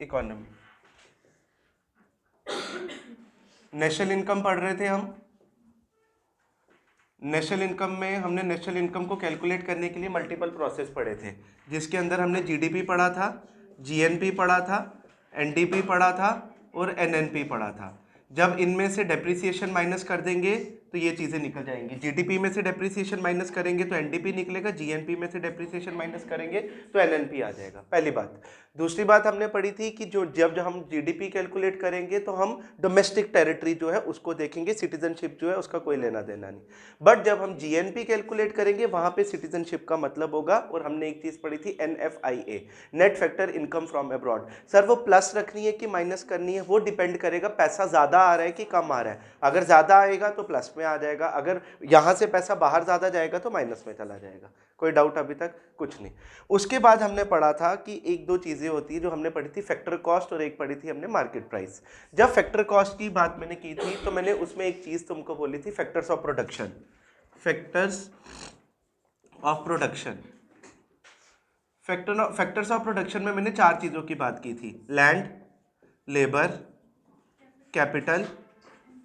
Economy. National income पढ़ रहे थे हम। नेशनल इनकम में हमने नेशनल इनकम को कैलकुलेट करने के लिए मल्टीपल प्रोसेस पढ़े थे, जिसके अंदर हमने जीडीपी पढ़ा था, जीएनपी पढ़ा था, एनडीपी पढ़ा था और एनएनपी पढ़ा था। जब इनमें से डेप्रिसिएशन माइनस कर देंगे तो ये चीज़ें निकल जाएंगी। जीडीपी में से डेप्रिसिएशन माइनस करेंगे तो एनडीपी निकलेगा, जीएनपी में से डेप्रिसिएशन माइनस करेंगे तो एनएनपी आ जाएगा, पहली बात। दूसरी बात हमने पढ़ी थी कि जब हम जीडीपी कैलकुलेट करेंगे तो हम डोमेस्टिक टेरिटरी जो है उसको देखेंगे, सिटीजनशिप जो है उसका कोई लेना देना नहीं। बट जब हम जीएनपी कैलकुलेट करेंगे वहां पे सिटीजनशिप का मतलब होगा। और हमने एक चीज पढ़ी थी NFIA, net factor income from abroad. Sir वो प्लस रखनी है कि माइनस करनी है, वो डिपेंड करेगा पैसा ज्यादा आ रहा है कि कम आ रहा है। अगर ज्यादा आएगा तो प्लस में आ जाएगा, अगर यहां से पैसा बाहर ज्यादा जाएगा तो माइनस में चला जाएगा। कोई डाउट अभी तक? कुछ नहीं। उसके बाद हमने पढ़ा था कि एक दो चीजें होती है जो हमने पढ़ी थी, फैक्टर कॉस्ट, और एक पढ़ी थी हमने मार्केट प्राइस। जब फैक्टर कॉस्ट की बात मैंने की थी तो मैंने उसमें एक चीज तुमको बोली थी, factors of production. Factors of production, factors of production में मैंने 4 चीजों की बात की थी, लैंड, लेबर, कैपिटल।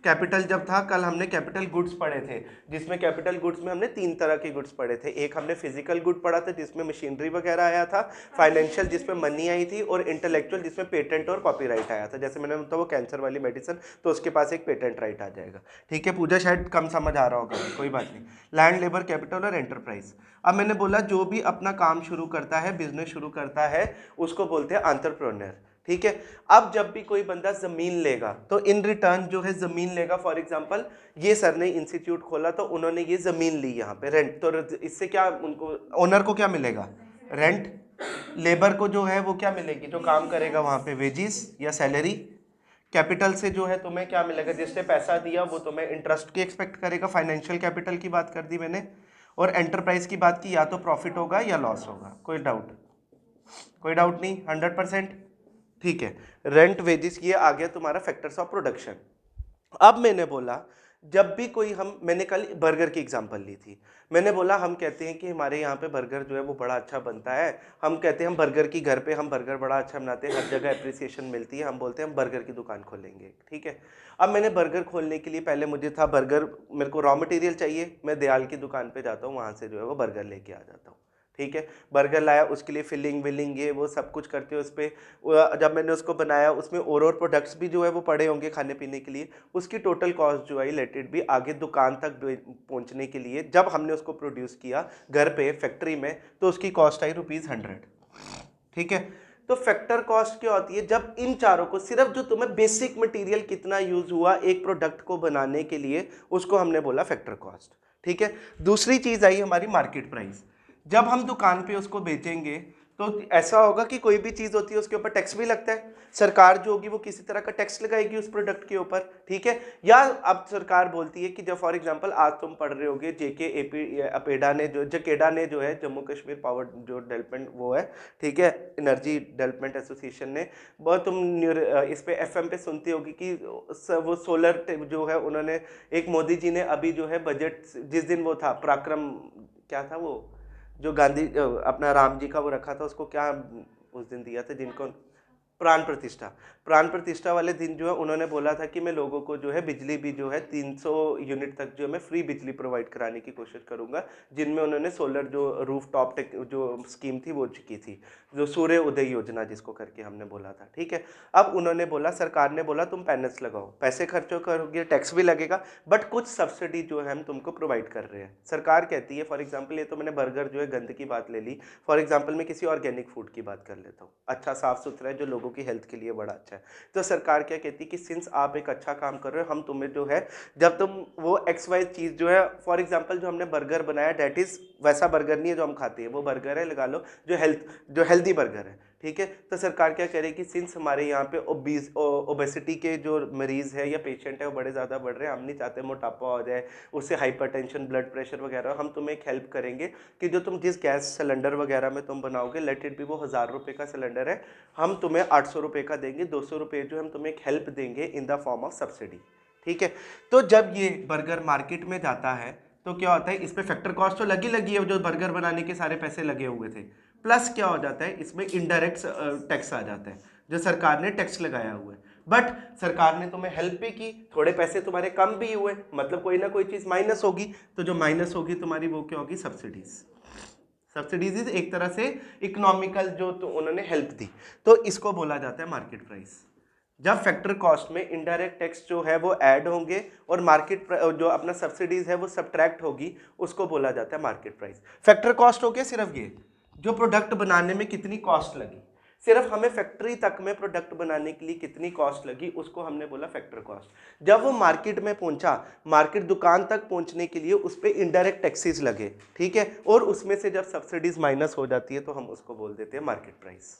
कैपिटल जब था कल हमने कैपिटल गुड्स पढ़े थे, जिसमें कैपिटल गुड्स में हमने 3 तरह के गुड्स पढ़े थे। एक हमने फिजिकल गुड पढ़ा था जिसमें मशीनरी वगैरह आया था, फाइनेंशियल जिसमें मनी आई थी, और इंटेलेक्चुअल जिसमें पेटेंट और कॉपीराइट आया था। जैसे मैंने बताया वो कैंसर वाली मेडिसिन, तो उसके पास एक पेटेंट राइट आ जाएगा। ठीक है, पूजा शायद कम समझ आ रहा होगा, कोई बात नहीं। लैंड, लेबर, कैपिटल और एंटरप्राइज। अब मैंने बोला जो भी अपना काम शुरू करता है, बिजनेस शुरू करता है, उसको बोलते हैं एंटरप्रेन्योर। ठीक है। अब जब भी कोई बंदा जमीन लेगा तो इन रिटर्न जो है जमीन लेगा। फॉर एग्जांपल ये सर ने इंस्टीट्यूट खोला तो उन्होंने ये जमीन ली यहाँ पे रेंट, तो इससे क्या उनको, ओनर को क्या मिलेगा? रेंट। लेबर को जो है वो क्या मिलेगी, जो काम करेगा वहां पे, वेजिस या सैलरी। कैपिटल से जो है तुम्हें क्या मिलेगा, जिसने पैसा दिया वो तुम्हें इंटरेस्ट की एक्सपेक्ट करेगा। फाइनेंशियल कैपिटल की बात कर दी मैंने। और एंटरप्राइज की बात की, या तो प्रॉफिट होगा या लॉस होगा। कोई डाउट? कोई डाउट नहीं, 100%। ठीक है। रेंट, वेजिस, ये आ गया तुम्हारा फैक्टर्स ऑफ प्रोडक्शन। अब मैंने बोला जब भी कोई मैंने कल बर्गर की एग्जांपल ली थी। मैंने बोला हम कहते हैं कि हमारे यहाँ पे बर्गर जो है वो बड़ा अच्छा बनता है। हम कहते हैं हम बर्गर की, घर पे हम बर्गर बड़ा अच्छा बनाते हैं, हर जगह एप्रिसिएशन मिलती है, हम बोलते हैं हम बर्गर की दुकान खोलेंगे। ठीक है। अब मैंने बर्गर खोलने के लिए पहले मुझे था बर्गर, मेरे को रॉ मटेरियल चाहिए, मैं दयाल की दुकान पे जाता हूँ, वहाँ से जो है वो बर्गर लेके आ जाता हूँ। ठीक है। बर्गर लाया, उसके लिए फिलिंग विलिंग ये वो सब कुछ करके उस पर, जब मैंने उसको बनाया उसमें और प्रोडक्ट्स भी जो है वो पड़े होंगे खाने पीने के लिए, उसकी टोटल कॉस्ट जो है लेट इट भी आगे दुकान तक पहुंचने के लिए, जब हमने उसको प्रोड्यूस किया घर पे फैक्ट्री में, तो उसकी कॉस्ट आई ₹100। ठीक है। तो फैक्टर कॉस्ट क्या होती है, जब इन चारों को, सिर्फ जो तुम्हें बेसिक मटेरियल कितना यूज हुआ एक प्रोडक्ट को बनाने के लिए, उसको हमने बोला फैक्टर कॉस्ट। ठीक है। दूसरी चीज आई हमारी मार्केट प्राइस। जब हम दुकान पे उसको बेचेंगे तो ऐसा होगा कि कोई भी चीज होती है उसके ऊपर टैक्स भी लगता है। सरकार जो होगी वो किसी तरह का टैक्स लगाएगी उस प्रोडक्ट के ऊपर। ठीक है। या अब सरकार बोलती है कि जब फॉर एग्जांपल आज तुम पढ़ रहे होगे जेकेडा ने जो है जम्मू कश्मीर पावर जो डेवलपमेंट वो है, ठीक है, एनर्जी डेवलपमेंट एसोसिएशन ने, बहुत तुम इस पे FM पे सुनती होगी कि वो सोलर जो है उन्होंने, एक मोदी जी ने अभी जो है बजट, जिस दिन वो था पराक्रम, क्या था वो जो गांधी अपना राम जी का वो रखा था, उसको क्या उस दिन दिया था जिनको, प्राण प्रतिष्ठा। प्राण प्रतिष्ठा वाले दिन जो है उन्होंने बोला था कि मैं लोगों को जो है बिजली भी जो है 300 यूनिट तक जो है मैं फ्री बिजली प्रोवाइड कराने की कोशिश करूंगा, जिनमें उन्होंने सोलर जो रूफ टॉप जो स्कीम थी वो की थी, जो सूर्य उदय योजना जिसको करके हमने बोला था। ठीक है। अब उन्होंने बोला, सरकार ने बोला तुम पैनल्स लगाओ, पैसे खर्चो करोगे, टैक्स भी लगेगा, बट कुछ सब्सिडी जो है हम तुमको प्रोवाइड कर रहे हैं। सरकार कहती है, फॉर एग्जाम्पल ये तो मैंने बर्गर जो है गंद की बात ले ली, फॉर एग्जाम्पल मैं किसी ऑर्गेनिक फूड की बात कर लेता हूँ, अच्छा साफ सुथरा है, जो लोगों की हेल्थ के लिए बड़ा अच्छा है। तो सरकार क्या कहती है कि सिंस आप एक अच्छा काम कर रहे हो, हम तुम्हें जो है, जब तुम वो XY चीज जो है, फॉर एग्जाम्पल जो हमने बर्गर बनाया डेट इज वैसा बर्गर नहीं है जो हम खाते हैं, वो बर्गर है, लगा लो जो हेल्दी बर्गर है। ठीक है। तो सरकार क्या करेगी, सिंस हमारे यहाँ पे ओबेसिटी के जो मरीज है या पेशेंट है वो बड़े ज़्यादा बढ़ रहे हैं, हम नहीं चाहते मोटापा हो जाए, उससे हाइपरटेंशन, ब्लड प्रेशर वगैरह, हम तुम्हें एक हेल्प करेंगे कि जो तुम जिस गैस सिलेंडर वगैरह में तुम बनाओगे, लेट इट भी वो 1000 रुपये का सिलेंडर है, हम तुम्हें 800 रुपये का देंगे, 200 रुपये जो हम तुम्हें एक हेल्प देंगे in the form of subsidy. ठीक है। तो जब ये बर्गर मार्केट में जाता है तो क्या होता है, इस पे फैक्टर कॉस्ट तो लगी है, जो बर्गर बनाने के सारे पैसे लगे हुए थे, प्लस क्या हो जाता है इसमें इनडायरेक्ट टैक्स आ जाता है। जो सरकार ने टैक्स लगाया हुआ है। बट सरकार ने तुम्हें हेल्प भी की, थोड़े पैसे तुम्हारे कम भी हुए, मतलब कोई ना कोई चीज़ माइनस होगी, तो जो माइनस होगी तुम्हारी वो क्या होगी, सब्सिडीज। सब्सिडीज एक तरह से इकोनॉमिकल जो तो उन्होंने हेल्प दी, तो इसको बोला जाता है मार्केट प्राइस। जब फैक्टर कॉस्ट में इनडायरेक्ट टैक्स जो है वो ऐड होंगे और मार्केट जो अपना सब्सिडीज है वो सब्ट्रैक्ट होगी, उसको बोला जाता है मार्केट प्राइस। फैक्टर कॉस्ट हो गया सिर्फ ये जो प्रोडक्ट बनाने में कितनी कॉस्ट लगी, सिर्फ हमें फैक्ट्री तक में प्रोडक्ट बनाने के लिए कितनी कॉस्ट लगी, उसको हमने बोला फैक्टर कॉस्ट। जब वो मार्केट में पहुंचा, मार्केट दुकान तक पहुंचने के लिए उस पर इनडायरेक्ट टैक्सेस लगे, ठीक है, और उसमें से जब सब्सिडीज माइनस हो जाती है तो हम उसको बोल देते हैं मार्केट प्राइस।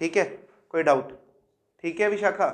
ठीक है, कोई डाउट? ठीक है विशाखा।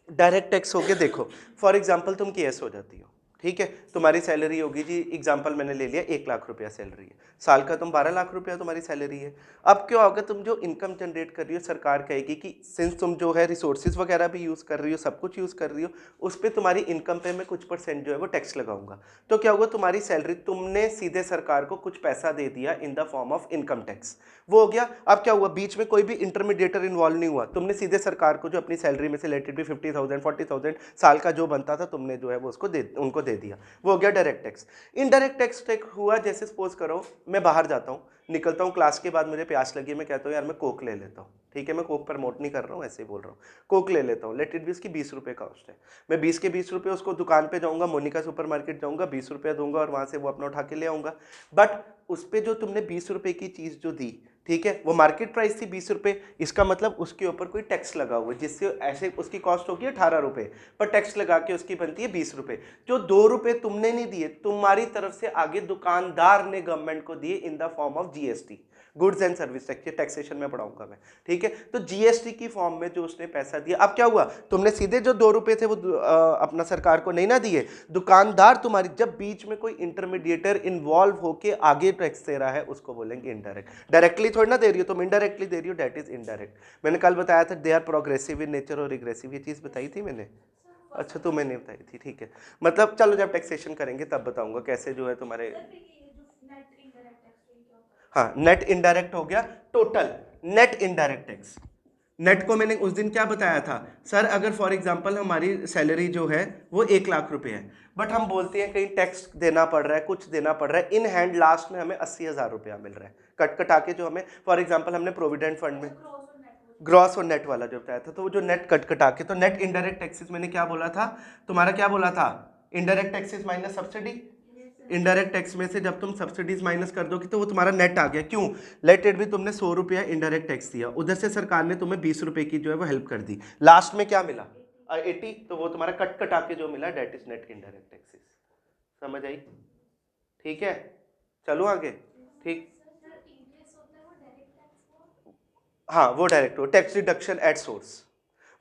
डायरेक्ट टैक्स हो गया, देखो फॉर एग्जांपल तुम केएस हो जाती हो, ठीक है, तुम्हारी सैलरी होगी जी, एग्जांपल मैंने ले लिया 1 लाख रुपया सैलरी है, साल का तुम 12 लाख रुपया तुम्हारी सैलरी है। अब क्या होगा, तुम जो इनकम जनरेट कर रही हो, सरकार कहेगी कि सिंस तुम जो है रिसोर्सेज वगैरह भी यूज़ कर रही हो, सब कुछ यूज़ कर रही हो, उस पर तुम्हारी इनकम पे मैं कुछ % जो है वो टैक्स लगाऊंगा। तो क्या होगा, तुम्हारी सैलरी, तुमने सीधे सरकार को कुछ पैसा दे दिया in the form of income tax, वो हो गया। अब क्या हुआ, बीच में कोई भी इंटरमीडिएटर इन्वॉल्व नहीं हुआ, तुमने सीधे सरकार को जो अपनी सैलरी में से लेट इट भी 50,000 40,000 साल का जो बनता था, तुमने जो है वो उसको उनको दे दिया, वो हो गया डायरेक्ट टैक्स। इनडायरेक्ट टैक्स हुआ, जैसे सपोज करो मैं बाहर जाता हूँ, निकलता हूँ क्लास के बाद, मुझे प्यास लगी, मैं कहता हूँ यार मैं कोक ले लेता हूँ, ठीक है, मैं कोक प्रमोट नहीं कर रहा हूँ, ऐसे ही बोल रहा हूँ, कोक ले लेता हूँ, लेट इट भी उसकी 20 रुपये कॉस्ट है, मैं 20 के 20 रुपये उसको दुकान पे जाऊँगा, मोनिका सुपर मार्केट जाऊँगा, 20 रुपये दूंगा और वहाँ से वो अपना उठा के ले आऊँगा। बट उस पर जो तुमने 20 रुपये की चीज़ जो दी, ठीक है, वो मार्केट प्राइस थी 20 रुपये, इसका मतलब उसके ऊपर कोई टैक्स लगा हुआ है, जिससे ऐसे उसकी कॉस्ट होगी 18 रुपये, पर टैक्स लगा के उसकी बनती है 20 रुपये। जो 2 रुपये तुमने नहीं दिए, तुम्हारी तरफ से आगे दुकानदार ने गवर्नमेंट को दिए in the form of GST, goods and service tax, taxation में पढ़ाऊंगा मैं, ठीक है। तो जीएसटी की फॉर्म में जो उसने पैसा दिया, अब क्या हुआ, तुमने सीधे जो 2 रुपये थे वो अपना सरकार को नहीं ना दिए, दुकानदार तुम्हारी, जब बीच में कोई इंटरमीडिएटर इन्वॉल्व होके आगे टैक्स दे रहा है, उसको बोलेंगे इनडायरेक्ट। डायरेक्टली थोड़ी ना दे रही हो तुम, इनडायरेक्टली दे रही हो, दैट इज इनडायरेक्ट। मैंने कल बताया था they are progressive in nature और रिग्रेसिव, ये चीज़ बताई थी मैंने, अच्छा तो मैंने बताई थी, ठीक है। मतलब चलो जब टैक्सेशन करेंगे तब बताऊंगा कैसे जो है तुम्हारे। हाँ, नेट इनडायरेक्ट हो गया, total net indirect tax. Net को मैंने उस दिन क्या बताया था, सर अगर फॉर एग्जांपल हमारी सैलरी जो है वो 1 लाख रुपए है, बट हम बोलते हैं कहीं टैक्स देना पड़ रहा है, कुछ देना पड़ रहा है, इन हैंड लास्ट में हमें 80,000 रुपया मिल रहा है, कट कटा के जो हमें, फॉर एग्जाम्पल हमने प्रोविडेंट फंड में ग्रॉस और नेट वाला जो बताया था, तो वो जो नेट कट कटा के, तो नेट इनडायरेक्ट टैक्सेस मैंने क्या बोला था, तुम्हारा क्या बोला था, indirect taxes minus subsidy. Indirect tax में से जब तुम सब्सिडीज माइनस कर दोगे तो वो तुम्हारा नेट आ गया, क्यों, लेट इट भी तुमने 100 रुपया इनडायरेक्ट टैक्स दिया, उधर से सरकार ने तुम्हें 20 रुपए की जो है वो हेल्प कर दी, लास्ट में क्या मिला 80, तो वो तुम्हारा कट कटा के जो मिला that is net indirect taxes. समझ आई? ठीक है, चलो आगे। ठीक, हाँ वो डायरेक्ट हो, टैक्स डिडक्शन एट सोर्स,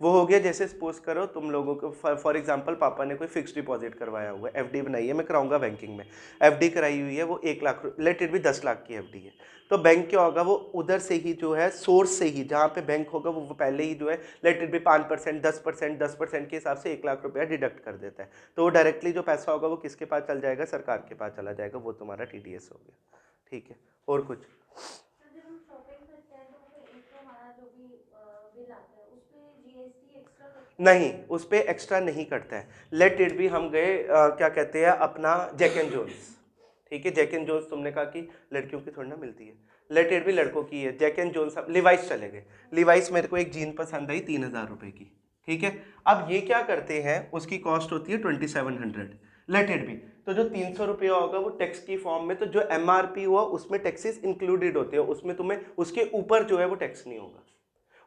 वो हो गया। जैसे सपोज करो तुम लोगों को फॉर एग्जांपल पापा ने कोई फिक्स डिपॉजिट करवाया हुआ है, एफडी बनाई है, मैं कराऊंगा बैंकिंग में, एफडी कराई हुई है, वो 1 लाख, लेट इट भी 10 लाख की एफडी है, तो बैंक क्या होगा, वो उधर से ही जो है सोर्स से ही, जहाँ पे बैंक होगा वो पहले ही जो है लेट इट भी 5% 10% के हिसाब से 1 लाख रुपया डिडक्ट कर देता है, तो वो डायरेक्टली जो पैसा होगा वो किसके पास चल जाएगा, सरकार के पास चला जाएगा, वो तुम्हारा टीडीएस हो गया। ठीक है, और कुछ? नहीं, उस पर एक्स्ट्रा नहीं करता है, लेट इट भी हम गए क्या कहते हैं अपना जैक एंड जोन्स, ठीक है, जैक एंड जोन्स तुमने कहा कि लड़कियों की थोड़ी ना मिलती है, लेट इट भी लड़कों की है, जैक एंड जोन्स, लिवाइस चले गए, लिवाइस मेरे को एक जीन पसंद आई 3,000 रुपये की, ठीक है, अब ये क्या करते हैं, उसकी कॉस्ट होती है 2700, लेट इट भी, तो जो 300 रुपया होगा वो टैक्स की फॉर्म में, तो जो एमआरपी हुआ उसमें टैक्सेस इंक्लूडेड होते हैं, उसमें तुम्हें उसके ऊपर जो है वो टैक्स नहीं होगा,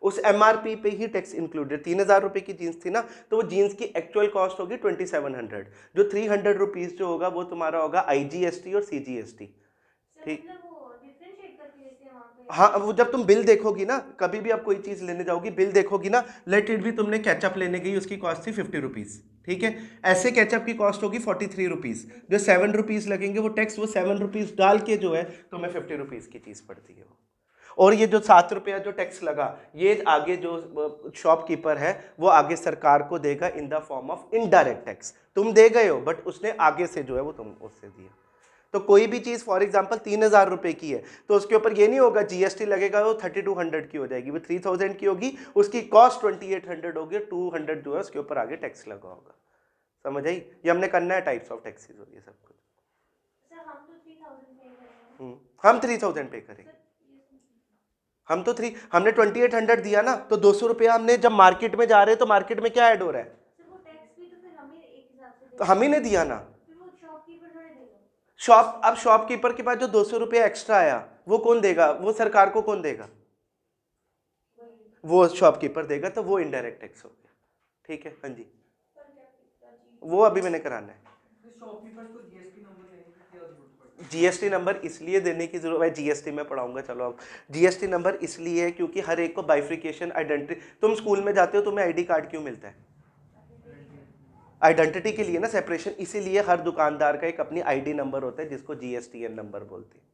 उस एमआरपी पे ही टैक्स इंक्लूडेड। 3,000 रुपये की जीन्स थी ना, तो वो जीन्स की एक्चुअल कॉस्ट होगी 2700, जो 300 रुपीज़ जो होगा वो तुम्हारा होगा आईजीएसटी और सीजीएसटी, ठीक। हाँ, वो जब तुम बिल देखोगी ना, कभी भी आप कोई चीज़ लेने जाओगी, बिल देखोगी ना, लेट इट भी तुमने केचप लेने गई, उसकी कॉस्ट थी 50 रुपीज़, ठीक है, ऐसे केचप की कॉस्ट होगी 43 रुपीज़, जो 7 रुपीज़ लगेंगे वो टैक्स, वो 7 रुपीज़ डाल के जो है तुम्हें 50 रुपीज़ की चीज़ पड़ती है वो, और ये जो 7 रुपया जो टैक्स लगा, ये आगे जो शॉपकीपर है वो आगे सरकार को देगा in the form of indirect tax, तुम दे गए हो बट उसने आगे से जो है वो तुम उससे दिया। तो कोई भी चीज़ फॉर एग्जांपल 3,000 रुपए की है तो उसके ऊपर ये नहीं होगा जीएसटी लगेगा, वो 3200 की हो जाएगी, वो 3000 की होगी, उसकी कॉस्ट 2800 होगी, 200 जो है उसके ऊपर आगे टैक्स लगा होगा। समझ आई? ये हमने करना है, टाइप्स ऑफ टैक्सेस और ये सब कुछ। हम 3000 पे करेंगे। हम तो हमने 2800 दिया ना, तो 200 रुपया हमने जब मार्केट में जा रहे हैं तो मार्केट में क्या ऐड हो रहा है? तो हम ही ने दिया ना। अब शॉपकीपर के पास जो 200 रुपया एक्स्ट्रा आया वो कौन देगा? वो सरकार को कौन देगा? वो शॉपकीपर देगा, तो वो इनडायरेक्ट टैक्स हो गया। ठीक है, हाँ जी, वो अभी मैंने कराना है। जीएसटी नंबर इसलिए देने की जरूरत है, जीएसटी में पढ़ाऊंगा, चलो अब जीएसटी नंबर इसलिए है क्योंकि हर एक को बाइफ्रिकेशन आइडेंटिटी, तुम स्कूल में जाते हो तुम्हें आईडी कार्ड क्यों मिलता है? आइडेंटिटी के लिए ना, सेपरेशन, इसीलिए हर दुकानदार का एक अपनी आईडी नंबर होता है जिसको जीएसटीएन नंबर बोलते हैं।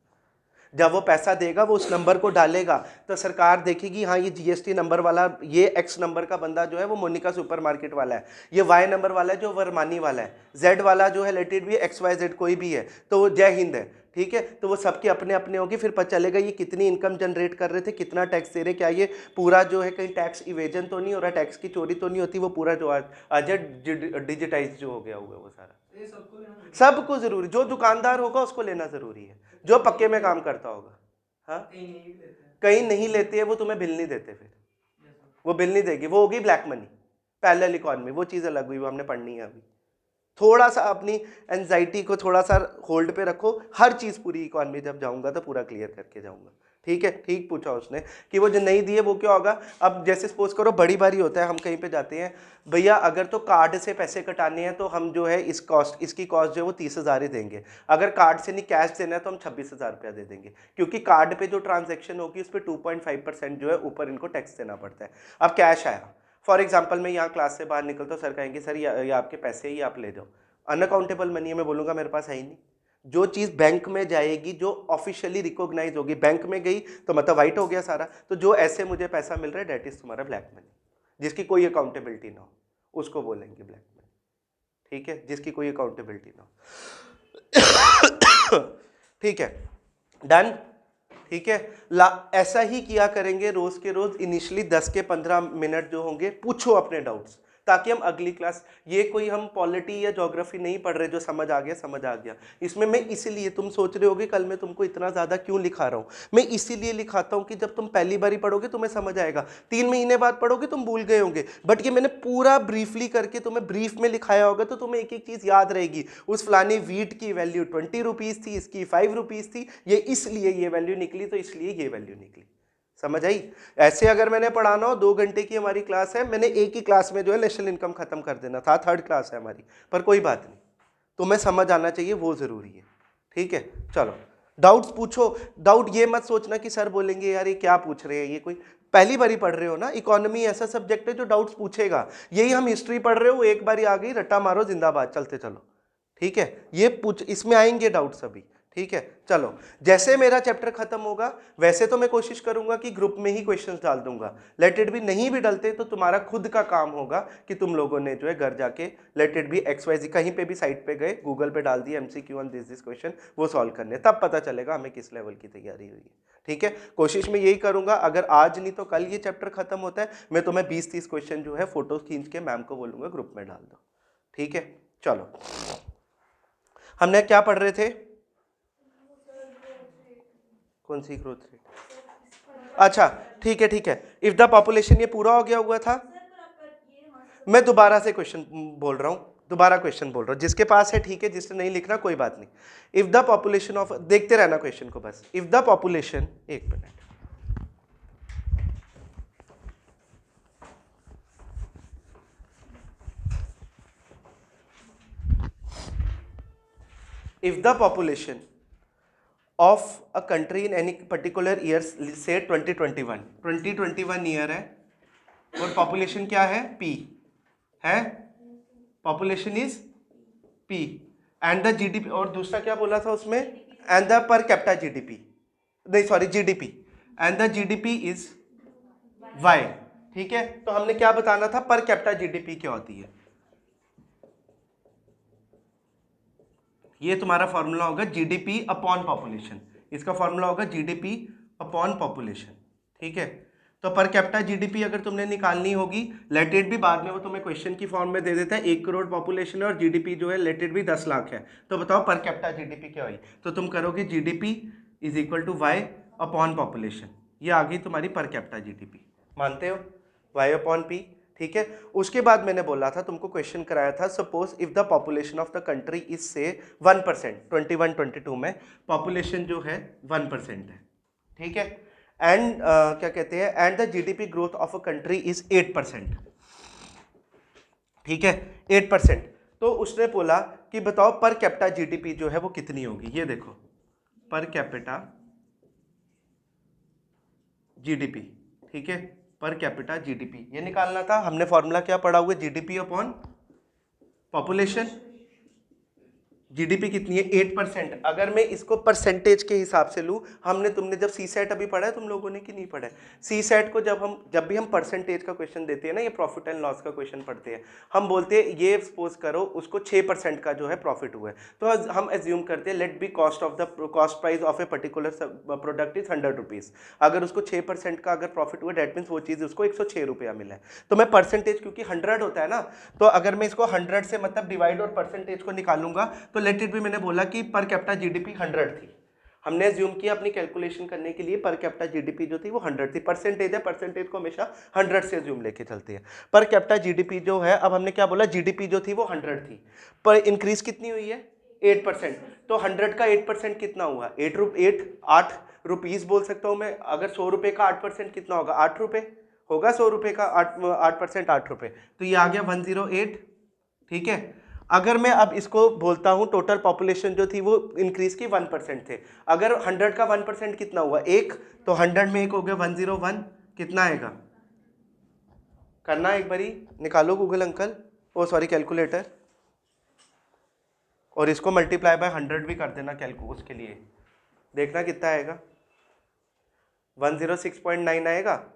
जब वो पैसा देगा वो उस नंबर को डालेगा तो सरकार देखेगी हाँ ये जीएसटी नंबर वाला, ये एक्स नंबर का बंदा जो है वो मोनिका सुपरमार्केट वाला है, ये वाई नंबर वाला है जो वरमानी वाला है, जेड वाला जो है लेटेड भी एक्स वाई जेड कोई भी है तो वो जय हिंद है। ठीक है, तो वो सबके अपने अपने होगी, फिर पता चलेगा ये कितनी इनकम जनरेट कर रहे थे, कितना टैक्स दे रहे, क्या ये पूरा जो है कहीं टैक्स इवेजन तो नहीं हो रहा, टैक्स की चोरी तो नहीं होती, वो पूरा जो आज डिजिटाइज जो हो गया हुआ वो सारा। सबको जरूरी, जो दुकानदार होगा उसको लेना जरूरी है, जो पक्के में काम करता होगा। हाँ, कहीं नहीं लेते हैं, वो तुम्हें बिल नहीं देते, फिर वो बिल नहीं देगी, वो होगी ब्लैक मनी, पैरेलल इकोनॉमी, वो चीज़ अलग हुई, वो हमने पढ़नी है अभी। थोड़ा सा अपनी एंजाइटी को थोड़ा सा होल्ड पे रखो, हर चीज़ पूरी इकोनॉमी जब जाऊंगा तो पूरा क्लियर करके जाऊंगा। ठीक है, ठीक पूछा उसने कि वो जो नहीं दिए वो क्या होगा। अब जैसे सपोज करो बड़ी बारी होता है, हम कहीं पे जाते हैं, भैया अगर तो कार्ड से पैसे कटाने हैं तो हम जो है इसकी कॉस्ट जो है वो 30,000 ही देंगे, अगर कार्ड से नहीं कैश देना है तो हम 26,000 रुपया दे देंगे, क्योंकि कार्ड पे जो ट्रांजेक्शन होगी उस पर 2.5% जो है ऊपर इनको टैक्स देना पड़ता है। अब कैश आया, फॉर एग्जाम्पल मैं यहाँ क्लास से बाहर निकलता हूँ, सर कहेंगे सर ये आपके पैसे ही आप ले जाओ, अनअकाउंटेबल मनी है, मैं बोलूँगा मेरे पास है ही नहीं। जो चीज़ बैंक में जाएगी जो ऑफिशियली रिकॉग्नाइज होगी, बैंक में गई तो मतलब वाइट हो गया सारा, तो जो ऐसे मुझे पैसा मिल रहा है डेट इज तुम्हारा ब्लैक मनी, जिसकी कोई अकाउंटेबिलिटी ना हो उसको बोलेंगे ब्लैक मनी। ठीक है, जिसकी कोई अकाउंटेबिलिटी ना हो। ठीक है, डन। ठीक है, ऐसा ही किया करेंगे रोज के रोज, इनिशियली 10 के 15 मिनट जो होंगे पूछो अपने डाउट्स, ताकि हम अगली क्लास, ये कोई हम पॉलिटी या ज्योग्राफी नहीं पढ़ रहे जो समझ आ गया समझ आ गया। इसमें मैं इसीलिए, तुम सोच रहे होगे कल मैं तुमको इतना ज़्यादा क्यों लिखा रहा हूँ, मैं इसीलिए लिखाता हूँ कि जब तुम पहली बारी पढ़ोगे तुम्हें समझ आएगा, 3 महीने बाद पढ़ोगे तुम भूल गए होंगे, बट ये मैंने पूरा ब्रीफली करके तुम्हें ब्रीफ में लिखाया होगा तो तुम्हें एक एक चीज़ याद रहेगी। उस फलानी वीट की वैल्यू 20 रुपीज़ थी, इसकी 5 रुपीज़ थी, ये इसलिए ये वैल्यू निकली, तो इसलिए ये वैल्यू निकली। समझ आई? ऐसे अगर मैंने पढ़ाना हो, 2 घंटे की हमारी क्लास है, मैंने एक ही क्लास में जो है नेशनल इनकम खत्म कर देना था, 3rd क्लास है हमारी, पर कोई बात नहीं, तुम्हें समझ आना चाहिए, वो जरूरी है। ठीक है, चलो डाउट्स पूछो। डाउट ये मत सोचना कि सर बोलेंगे यार ये क्या पूछ रहे हैं, ये कोई पहली बारी पढ़ रहे हो ना, इकोनॉमी ऐसा सब्जेक्ट है जो डाउट्स पूछेगा। यही हम हिस्ट्री पढ़ रहे हो, एक बारी आ गई रट्टा मारो जिंदाबाद चलते चलो। ठीक है, ये पूछ, इसमें आएंगे डाउट्स अभी। ठीक है, चलो जैसे मेरा चैप्टर खत्म होगा वैसे तो मैं कोशिश करूंगा कि ग्रुप में ही क्वेश्चंस डाल दूंगा, लेट इट भी नहीं भी डलते तो तुम्हारा खुद का काम होगा कि तुम लोगों ने जो है घर जाके लेट इट भी XYZ कहीं पे भी साइट पे गए, गूगल पे डाल दिया MCQ ऑन दिस क्वेश्चन, वो सॉल्व करने, तब पता चलेगा हमें किस लेवल की तैयारी हुई है। ठीक है, कोशिश में यही करूंगा, अगर आज नहीं तो कल ये चैप्टर खत्म होता है, मैं तुम्हें 20-30 क्वेश्चन जो है फोटो खींच के मैम को बोलूंगा ग्रुप में डाल दो। ठीक है, चलो हमने क्या पढ़ रहे थे, कौन सी ग्रोथ रेट? अच्छा ठीक है, ठीक है, इफ द पॉपुलेशन, ये पूरा हो गया हुआ था। मैं दोबारा से क्वेश्चन बोल रहा हूं, दोबारा क्वेश्चन बोल रहा हूं, जिसके पास है ठीक है, जिसने नहीं लिखना कोई बात नहीं। इफ द पॉपुलेशन ऑफ, देखते रहना क्वेश्चन को बस, इफ द पॉपुलेशन, एक minute, if the population of a country in any particular year, say 2021 year है और पॉपुलेशन क्या है, P है, population is P and the GDP, और दूसरा क्या बोला था उसमें, and the per capita GDP, नहीं sorry GDP, and the GDP is Y। ठीक है, तो हमने क्या बताना था, पर कैपिटा GDP क्या होती है। ये तुम्हारा फॉर्मूला होगा जीडीपी अपॉन पॉपुलेशन, इसका फॉर्मूला होगा जीडीपी अपॉन पॉपुलेशन, ठीक है। तो पर कैपिटा जीडीपी अगर तुमने निकालनी होगी, लेट इट भी बाद में वो तुम्हें क्वेश्चन की फॉर्म में दे देता है, 1 करोड़ पॉपुलेशन है और जीडीपी जो है लेट इट भी 10 लाख है, तो बताओ पर कैपिटा जीडीपी क्या हुई। तो तुम करोगे GDP is equal to Y upon population, ये आ गई तुम्हारी पर कैपिटा जीडीपी, मानते हो, वाई अपॉन पी, ठीक है। उसके बाद मैंने बोला था तुमको, क्वेश्चन कराया था, suppose if the population of the country is से 1%, 21-22 में पॉपुलेशन जो है 1% है, ठीक है, एंड क्या कहते हैं, and the GDP growth of a country is 8%, ठीक है, 8%। तो उसने बोला कि बताओ पर कैपिटा जीडीपी जो है वो कितनी होगी, ये देखो पर कैपिटा जीडीपी, ठीक है, पर कैपिटा जीडीपी ये निकालना था। हमने फॉर्मूला क्या पढ़ा हुआ है, जीडीपी अपॉन पॉपुलेशन, जीडीपी कितनी है 8%। अगर मैं इसको परसेंटेज के हिसाब से लूँ, हमने तुमने जब सी सेट अभी पढ़ा है तुम लोगों ने कि नहीं पढ़ा है, सी सेट को जब भी हम परसेंटेज का क्वेश्चन देते हैं ना, ये प्रॉफिट एंड लॉस का क्वेश्चन पढ़ते हैं, हम बोलते हैं ये सपोज करो उसको 6% का जो है प्रॉफिट हुआ है, तो हम एज्यूम करते हैं let be cost price of a particular product is 100 rupees. अगर उसको 6% का अगर प्रॉफिट हुआ, डेट मीन्स वो चीज़ उसको 106 रुपया मिला है। तो मैं परसेंटेज क्योंकि 100 होता है ना, तो अगर मैं इसको 100 से मतलब डिवाइड और परसेंटेज को निकालूंगा, तो लेट इट भी मैंने बोला कि पर कैपिटा जीडीपी 100 थी, हमने एज्यूम किया अपनी कैलकुलेशन करने के लिए पर कैपिटा जीडीपी जो थी वो 100 थी, परसेंटेज है, परसेंटेज को हमेशा 100 से एज्यूम लेके चलते हैं। पर कैपिटा जीडीपी जो है, अब हमने क्या बोला, जीडीपी जो थी वो 100 थी, पर इंक्रीज कितनी हुई है 8%, तो 100 का 8% कितना हुआ, 8 रुपीज बोल सकता हूँ मैं। अगर 100 रुपये का 8% कितना होगा, 8 रुपये होगा, 100 रुपये का 8% 8 रुपये, तो ये आ गया 108, ठीक है। अगर मैं अब इसको बोलता हूं टोटल पॉपुलेशन जो थी वो इंक्रीज की 1% थे, अगर 100 का 1% कितना हुआ, 1, तो 100 में 1 हो गया 101, कितना आएगा, करना एक बारी, निकालो गूगल अंकल, ओ सॉरी कैलकुलेटर, और इसको मल्टीप्लाई बाय 100 भी कर देना उसके लिए, देखना कितना आएगा, 106.9 आएगा,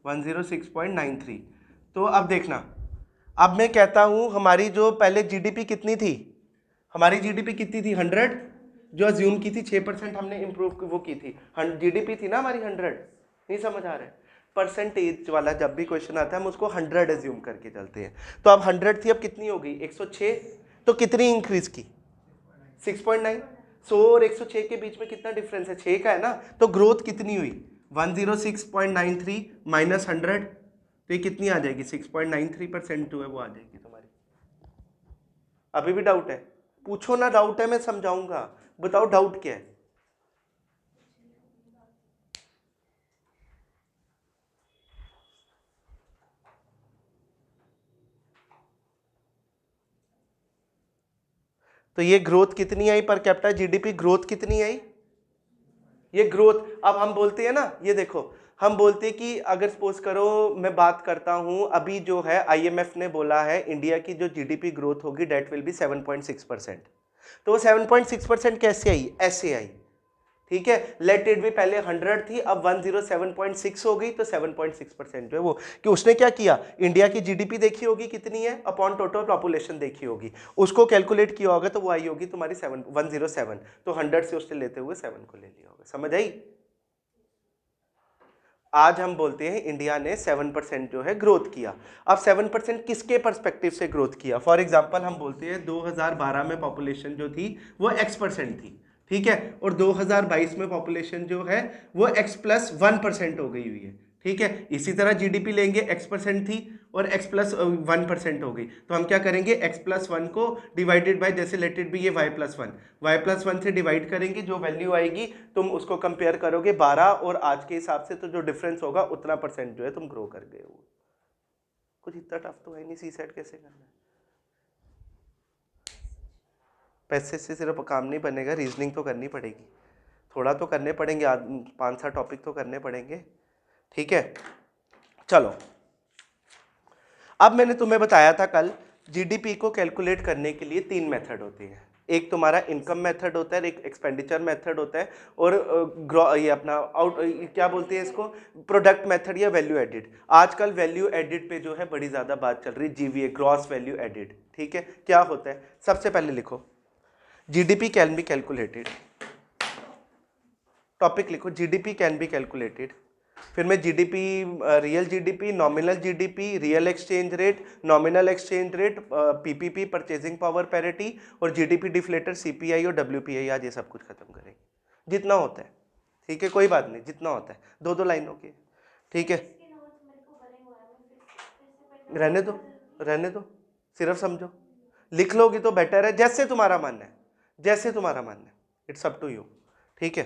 106.93। तो अब देखना, अब मैं कहता हूं हमारी जो पहले जीडीपी कितनी थी, हमारी जीडीपी कितनी थी 100, जो अज्यूम की थी 6% हमने इंप्रूव वो की थी, जीडीपी थी ना हमारी 100, नहीं समझ आ रहा है, परसेंटेज वाला जब भी क्वेश्चन आता है हम उसको 100 एज्यूम करके चलते हैं। तो अब 100 थी, अब कितनी हो गई 106, तो कितनी इंक्रीज की 6.9, 100 और 106 के बीच में कितना डिफरेंस है, 6 का है ना, तो ग्रोथ कितनी हुई 106.93 माइनस 100, तो ये कितनी आ जाएगी 6.93% जो है वो आ जाएगी तुम्हारी। अभी भी डाउट है, पूछो ना, डाउट है मैं समझाऊंगा, बताओ डाउट क्या है। तो ये ग्रोथ कितनी आई पर कैपिटा जीडीपी, ग्रोथ कितनी आई, ये ग्रोथ, अब हम बोलते हैं ना, ये देखो हम बोलते हैं कि अगर सपोज करो मैं बात करता हूं, अभी जो है आईएमएफ ने बोला है इंडिया की जो जीडीपी ग्रोथ होगी डेट विल बी 7.6%, तो वो 7.6% कैसे आई, ऐसे आई, ठीक है। लेट इट भी पहले 100 थी, अब 107.6 हो गई, तो 7.6% जो है वो, कि उसने क्या किया, इंडिया की जीडीपी देखी होगी कितनी है अपॉन टोटल पॉपुलेशन देखी होगी, उसको कैलकुलेट किया होगा, तो वो आई होगी तुम्हारी 107, तो 100 से उससे लेते हुए 7 को ले लिया होगा, समझ आई। आज हम बोलते हैं इंडिया ने 7% जो है ग्रोथ किया। अब 7% किसके परस्पेक्टिव से ग्रोथ किया, फॉर एग्जांपल हम बोलते हैं 2012 में पॉपुलेशन जो थी वो x% थी, ठीक है, और 2022 में पॉपुलेशन जो है वो x+1% हो गई हुई है, ठीक है। इसी तरह जीडीपी लेंगे, x% थी और x+1% हो गई, तो हम क्या करेंगे, x+1 को डिवाइडेड बाय, जैसे लेट इट बी ये y+1 से डिवाइड करेंगे, जो वैल्यू आएगी तुम उसको कंपेयर करोगे 12 और आज के हिसाब से, तो जो डिफरेंस होगा उतना परसेंट जो है तुम ग्रो कर गए हो। कुछ इतना टफ तो है नहीं, सी सेट कैसे करना है, पैसे से सिर्फ काम नहीं बनेगा, रीजनिंग तो करनी पड़ेगी, थोड़ा तो करने पड़ेंगे, 5-7 टॉपिक तो करने पड़ेंगे, ठीक है। चलो, अब मैंने तुम्हें बताया था कल, जीडीपी को कैलकुलेट करने के लिए 3 मेथड होती हैं, एक तुम्हारा इनकम मेथड होता है, एक एक्सपेंडिचर मेथड होता है, और ये अपना आउट क्या बोलते हैं इसको, प्रोडक्ट मेथड या वैल्यू एडिड। आजकल वैल्यू एडिड पे जो है बड़ी ज़्यादा बात चल रही है, जीवीए, ग्रॉस वैल्यू एडिड। ठीक है, क्या होता है? सबसे पहले लिखो GDP can be calculated, topic लिखो जीडीपी कैन बी कैलकुलेटेड, फिर मैं GDP, real GDP, nominal GDP, real exchange rate, nominal exchange rate, PPP, purchasing power parity, और जीडीपी डिफ्लेटर, सीपीआई और डब्ल्यूपीआई। आज ये सब कुछ खत्म करेंगे जितना होता है। ठीक है, कोई बात नहीं, जितना होता है, दो दो लाइनों के। ठीक है, रहने दो, रहने दो, सिर्फ समझो, लिख लोगी तो बेटर है, जैसे तुम्हारा मन है, जैसे तुम्हारा मन है, इट्स अप टू यू। ठीक है,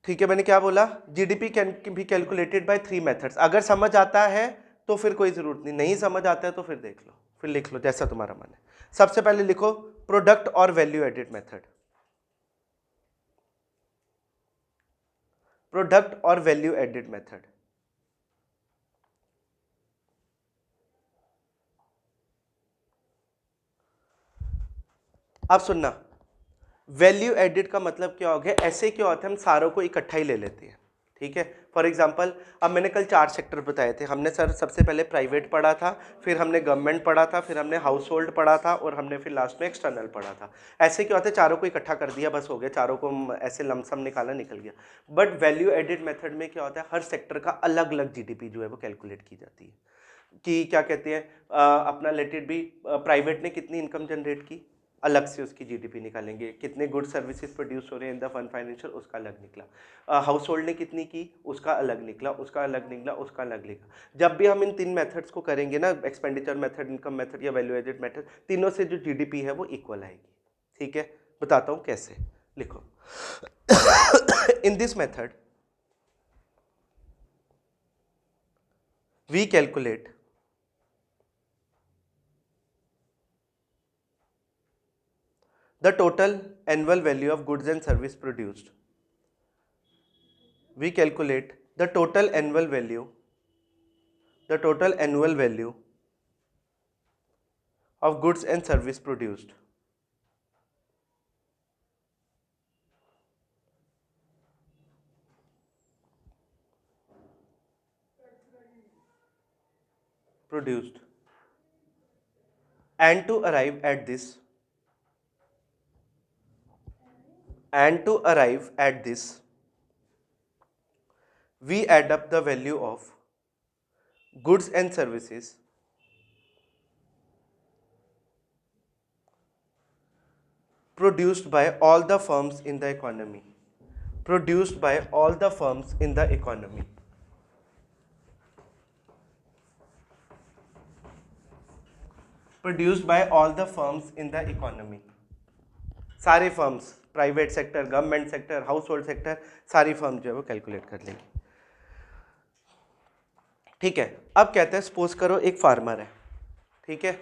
ठीक है, मैंने क्या बोला? GDP can be calculated by 3 methods. अगर समझ आता है तो फिर कोई जरूरत नहीं, नहीं समझ आता है तो फिर देख लो, फिर लिख लो जैसा तुम्हारा मन है। सबसे पहले लिखो प्रोडक्ट और वैल्यू एडिड मेथड, प्रोडक्ट और वैल्यू एडिड मेथड। अब सुनना, वैल्यू एडिड का मतलब क्या हो गया? ऐसे क्या होता है, हम सारों को इकट्ठा ही ले लेते हैं। ठीक है, फॉर एग्जांपल, अब मैंने कल 4 सेक्टर बताए थे। हमने सर सबसे पहले प्राइवेट पढ़ा था, फिर हमने गवर्नमेंट पढ़ा था, फिर हमने हाउस होल्ड पढ़ा था, और हमने फिर लास्ट में एक्सटर्नल पढ़ा था। ऐसे क्या होता है, चारों को इकट्ठा कर दिया, बस हो गया, चारों को ऐसे लमसम निकाला, निकल गया। बट वैल्यू एडिड मेथड में क्या होता है, हर सेक्टर का अलग अलग जीडीपी जो है वो कैलकुलेट की जाती है। कि क्या कहते हैं, अपना लेट इट बी, प्राइवेट ने कितनी इनकम जनरेट की, अलग से उसकी जीडीपी निकालेंगे। कितने गुड सर्विसेज प्रोड्यूस हो रहे हैं इन द फन फाइनेंशियल, उसका अलग निकला। हाउस होल्ड ने कितनी की, उसका अलग निकला, उसका अलग निकला, उसका अलग निकला। जब भी हम इन 3 मेथड्स को करेंगे ना, एक्सपेंडिचर मेथड, इनकम मेथड या वैल्यू एडेड मेथड, तीनों से जो जीडीपी है वो इक्वल आएगी। ठीक है, बताता हूँ कैसे, लिखो in this method we calculate the total annual value of goods and service produced. We calculate the total annual value of goods and service produced. And to arrive at this, we add up the value of goods and services produced by all the firms in the economy. Produced by all the firms in the economy. Produced by all the firms in the economy. सारे firms, private sector, government sector, house hold sector, सारी firm जो है वो calculate कर लेंगी। ठीक है, अब कहते हैं सपोज करो एक फार्मर है, ठीक है,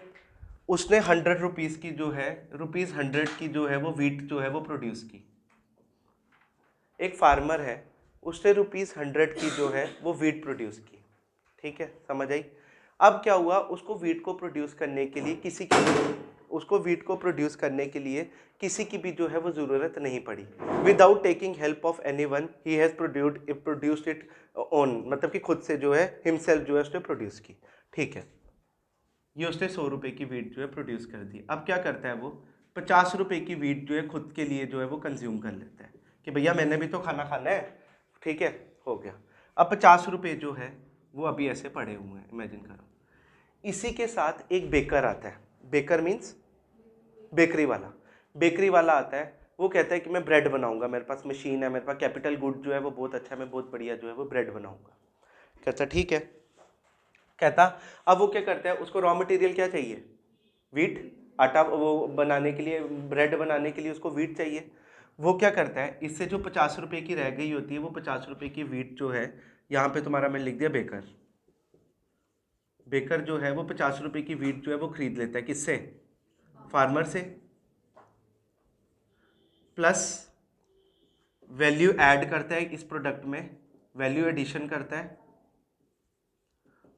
उसने 100 रुपीज़ की जो है, ₹100 की जो है वो वीट जो है वो प्रोड्यूस की। एक फार्मर है, उसने ₹100 की जो है वो वीट प्रोड्यूस की। ठीक है, समझ आई? अब क्या हुआ, उसको वीट को प्रोड्यूस करने के लिए किसी की भी जो है वो ज़रूरत नहीं पड़ी। Without taking help of any one, he has produced it own, मतलब कि खुद से जो है, हिमसेल्फ जो है उसने प्रोड्यूस की। ठीक है, ये उसने 100 रुपये की वीट जो है प्रोड्यूस कर दी। अब क्या करता है वो, 50 रुपये की वीट जो है खुद के लिए जो है वो कंज्यूम कर लेता है कि भैया मैंने भी तो खाना खाना है। ठीक है, हो गया। अब 50 रुपये जो है वो अभी ऐसे पड़े हुए हैं, इमेजिन करो। इसी के साथ एक बेकर आता है, बेकर मीन्स बेकरी वाला आता है। वो कहता है कि मैं ब्रेड बनाऊंगा, मेरे पास मशीन है, मेरे पास कैपिटल गुड जो है वो बहुत अच्छा है, मैं बहुत बढ़िया जो है वो ब्रेड बनाऊंगा। कहता ठीक है, कहता अब वो क्या करता है, उसको रॉ मटेरियल क्या चाहिए, वीट, आटा वो बनाने के लिए, ब्रेड बनाने के लिए उसको वीट चाहिए। वो क्या करता है, इससे जो 50 रुपये की रह गई होती है, वो 50 रुपये की वीट जो है, यहाँ पे तुम्हारा मैं लिख दिया बेकर जो है वो 50 रुपये की वीट जो है वो खरीद लेता है, किससे, फार्मर से, प्लस वैल्यू ऐड करता है इस प्रोडक्ट में, वैल्यू एडिशन करता है,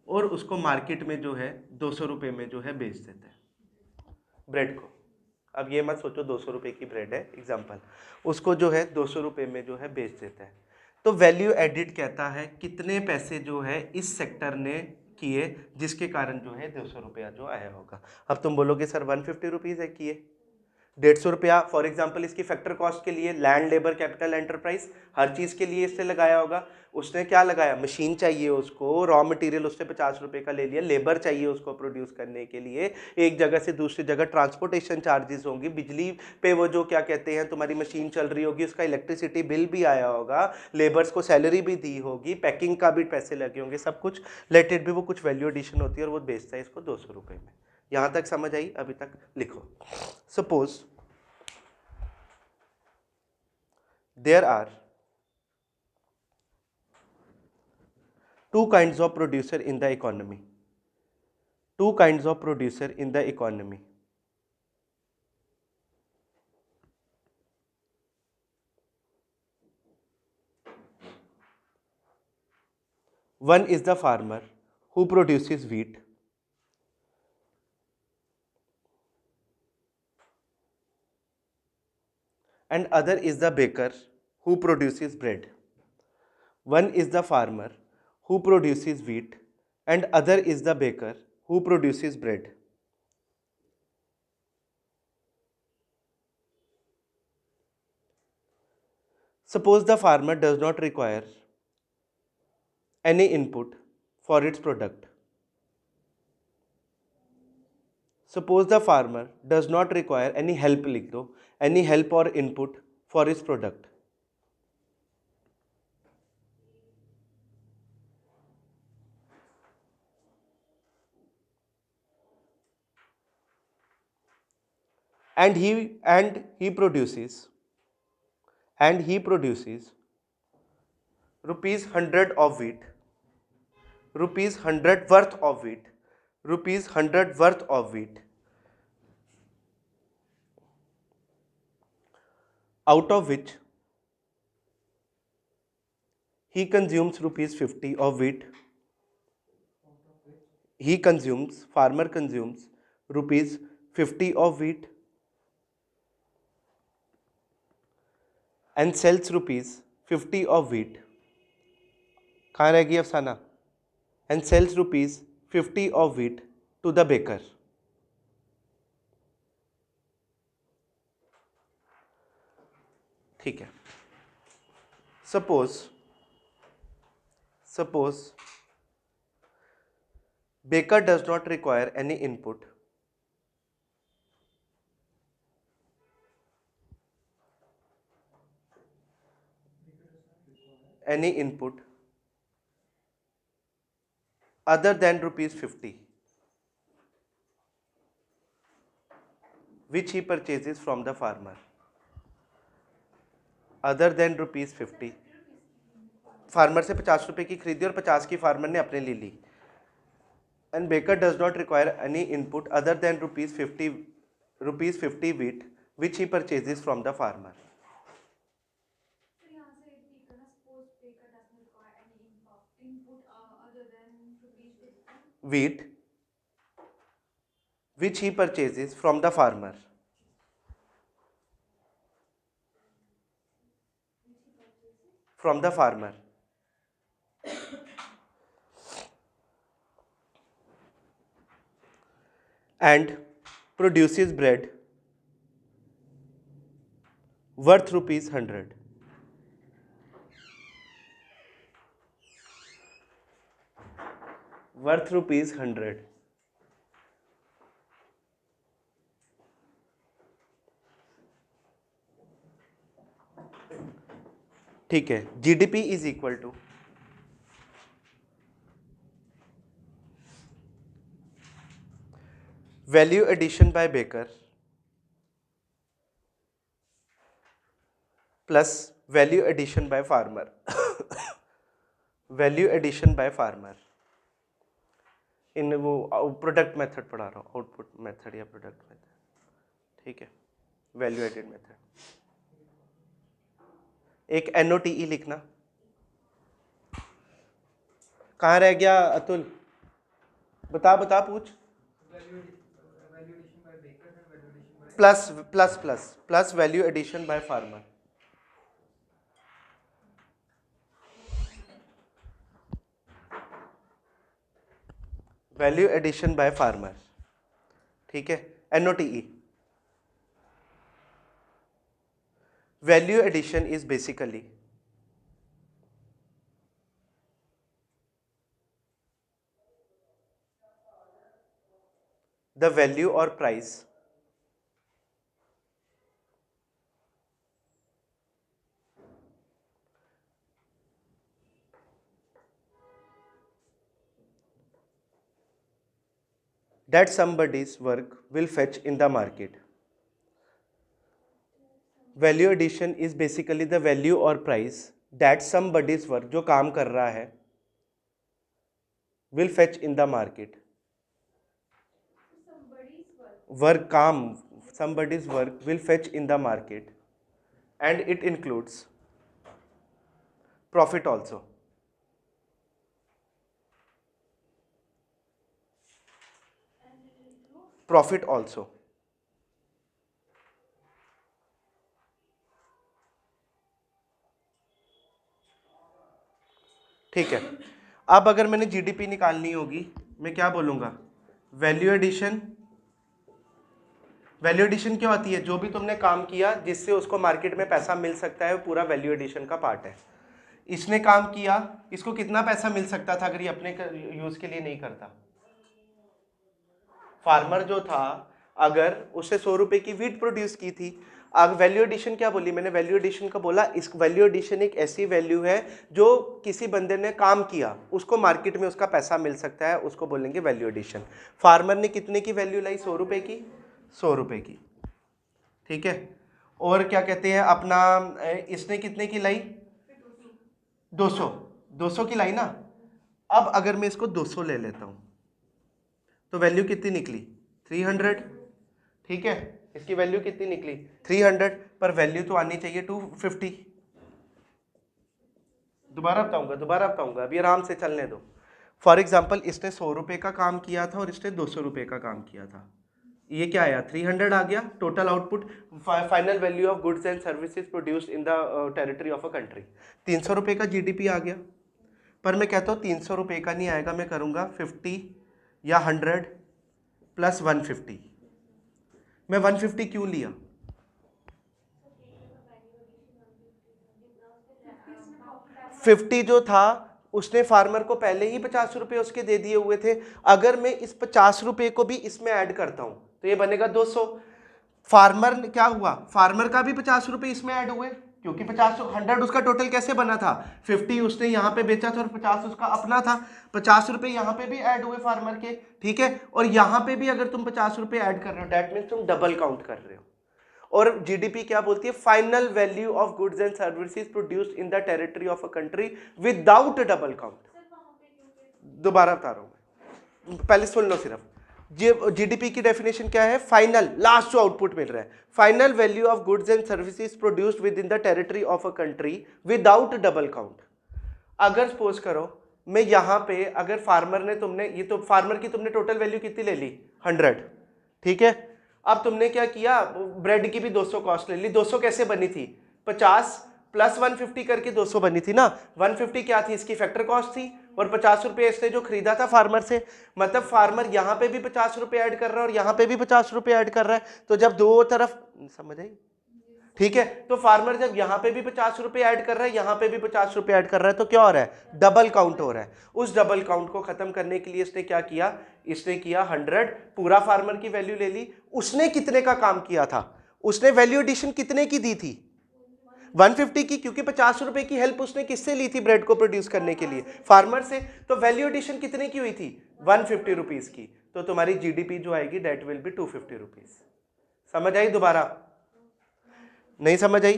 और उसको मार्केट में जो है 200 रुपये में जो है बेच देता है ब्रेड को। अब ये मत सोचो 200 रुपये की ब्रेड है, एग्जाम्पल, उसको जो है 200 रुपये में जो है बेच देता है। तो वैल्यू एडिड कहता है कितने पैसे जो है इस सेक्टर ने किए जिसके कारण जो है 200 रुपया जो आया होगा। अब तुम बोलोगे सर 150 रुपीज़ है किए, 150 रुपया फॉर एग्जाम्पल इसकी फैक्टर कॉस्ट के लिए, लैंड लेबर कैपिटल एंटरप्राइज हर चीज़ के लिए इससे लगाया होगा। उसने क्या लगाया, मशीन चाहिए उसको, रॉ मटेरियल उससे 50 रुपये का ले लिया, लेबर चाहिए उसको प्रोड्यूस करने के लिए, एक जगह से दूसरी जगह ट्रांसपोर्टेशन चार्जेस होंगी, बिजली पे वो जो क्या कहते हैं तुम्हारी मशीन चल रही होगी उसका इलेक्ट्रिसिटी बिल भी आया होगा, लेबर्स को सैलरी भी दी होगी, पैकिंग का भी पैसे लगे होंगे, सब कुछ लेट इट भी, वो कुछ वैल्यू एडिशन होती है और वो बेचता है इसको 200 रुपये में। यहाँ तक समझ आई? अभी तक लिखो। Suppose there are two kinds of producer in the economy. Two kinds of producer in the economy. One is the farmer who produces wheat, and other is the baker who produces bread. One is the farmer who produces wheat, and other is the baker who produces bread. Suppose the farmer does not require any input for its product. Suppose the farmer does not require any help, लिख दो, any help or input for his product. And he produces rupees 100 of wheat, rupees 100 worth of wheat, rupees 100 worth of wheat, out of which he consumes rupees 50 of wheat. Farmer consumes rupees 50 of wheat and sells rupees 50 of wheat. कहाँ रह गई अफसाना? And sells rupees 50 of wheat to the baker. ठीक है। Suppose baker does not require any input other than rupees 50 which he purchases from the farmer. Other than rupees 50, farmer से 50 रुपए की खरीदी और 50 की फार्मर ने अपने लिए ली। And baker does not require any input other than rupees 50 wheat which he purchases from the farmer. Wheat which he purchases from the farmer. From the farmer. And produces bread worth rupees 100. Worth rupees 100. ठीक है, GDP is equal to value addition by baker plus value addition by farmer. Value addition by farmer in वो product method पढ़ा रहा हूँ, output method या product method. ठीक है, value added method. एक NOTE लिखना। कहाँ रह गया अतुल? बता पूछ। Plus value addition by farmer. Value addition by farmer, ठीक है, NOTE। Value addition is basically the value or price that somebody's work will fetch in the market. Value addition is basically the value or price that somebody's work, जो काम कर रहा है, will fetch in the market. Work, काम, somebody's work will fetch in the market, and it includes profit also. Profit also. ठीक है, अब अगर मैंने जीडीपी निकालनी होगी, मैं क्या बोलूँगा? Value addition. वैल्यू एडिशन क्या होती है? जो भी तुमने काम किया जिससे उसको मार्केट में पैसा मिल सकता है, वो पूरा वैल्यू एडिशन का पार्ट है। इसने काम किया, इसको कितना पैसा मिल सकता था अगर ये अपने यूज के लिए नहीं करता? फार्मर जो था, अगर उसने 100 रुपए की वीट प्रोड्यूस की थी, अब वैल्यू एडिशन क्या बोली मैंने? वैल्यू एडिशन का बोला, इस वैल्यू एडिशन एक ऐसी वैल्यू है जो किसी बंदे ने काम किया, उसको मार्केट में उसका पैसा मिल सकता है, उसको बोलेंगे वैल्यू एडिशन। फार्मर ने कितने की वैल्यू लाई? 100 रुपए की, 100 रुपए की, ठीक है। और क्या कहते हैं अपना, इसने कितने की लाई? 200, 200 की लाई ना। अब अगर मैं इसको 200 ले लेता हूं तो वैल्यू कितनी निकली? 300, ठीक है। इसकी वैल्यू कितनी निकली? 300, पर वैल्यू तो आनी चाहिए 250। दोबारा बताऊंगा, अभी आराम से चलने दो। फॉर एग्जाम्पल, इसने 100 रुपए का काम किया था और इसने 200 रुपए का काम किया था। ये क्या आया? 300 आ गया। Total output, final value of goods and services produced in the territory of a country, 300 रुपए का जीडीपी आ गया। पर मैं कहता हूँ 300 रुपए का नहीं आएगा, मैं करूँगा 50 या 100 प्लस 150। मैं 150 क्यों लिया? फिफ्टी जो था उसने फार्मर को पहले ही 50 रुपए उसके दे दिए हुए थे। अगर मैं इस 50 रुपए को भी इसमें ऐड करता हूं तो ये बनेगा 200। फार्मर क्या हुआ? फार्मर का भी 50 रुपए इसमें ऐड हुए, क्योंकि 100 उसका टोटल कैसे बना था? 50 उसने यहाँ पे बेचा था और 50 उसका अपना था। 50 रुपए यहाँ पे भी ऐड हुए फार्मर के, ठीक है। और यहाँ पे भी अगर तुम 50 रुपए ऐड कर रहे हो, दैट मीन्स तुम डबल काउंट कर रहे हो। और जीडीपी क्या बोलती है? Final value of goods and services produced in the territory of a country without double count. दोबारा बता रहा हूं मैं, पहले सुन लो सिर्फ। जीडीपी की डेफिनेशन क्या है? फाइनल, लास्ट जो आउटपुट मिल रहा है, final value of goods and services produced with in the territory of a country without double count. अगर सपोज करो मैं यहां पे, अगर फार्मर ने, तुमने ये तो फार्मर की तुमने टोटल वैल्यू कितनी ले ली? 100, ठीक है। अब तुमने क्या किया? ब्रेड की भी 200 कॉस्ट ले ली। 200 कैसे बनी थी? 50 प्लस 150 करके 200 बनी थी ना। 150 क्या थी? इसकी फैक्टर कॉस्ट थी, और 50 रुपए इसने जो खरीदा था फार्मर से। मतलब फार्मर यहाँ पे भी 50 रुपए ऐड कर रहा है और यहाँ पे भी 50 रुपए ऐड कर रहा है। तो जब दो तरफ, समझ आई? ठीक है, तो फार्मर जब यहाँ पे भी 50 रुपए ऐड कर रहा है, यहाँ पे भी 50 रुपए ऐड कर रहा है, तो क्या हो रहा है? डबल काउंट हो रहा है। उस डबल काउंट को खत्म करने के लिए इसने क्या किया? इसने किया 100, पूरा फार्मर की वैल्यू ले ली। उसने कितने का काम किया था? उसने वैल्यू एडिशन कितने की दी थी? 150 की, क्योंकि 50 रुपए की हेल्प उसने किससे ली थी ब्रेड को प्रोड्यूस करने के लिए? फार्मर से। तो वैल्यू एडिशन कितने की हुई थी? 150 रुपीज की। तो तुम्हारी जीडीपी जो आएगी दैट विल बी 250 रुपीज। समझ आई? दोबारा नहीं समझ आई?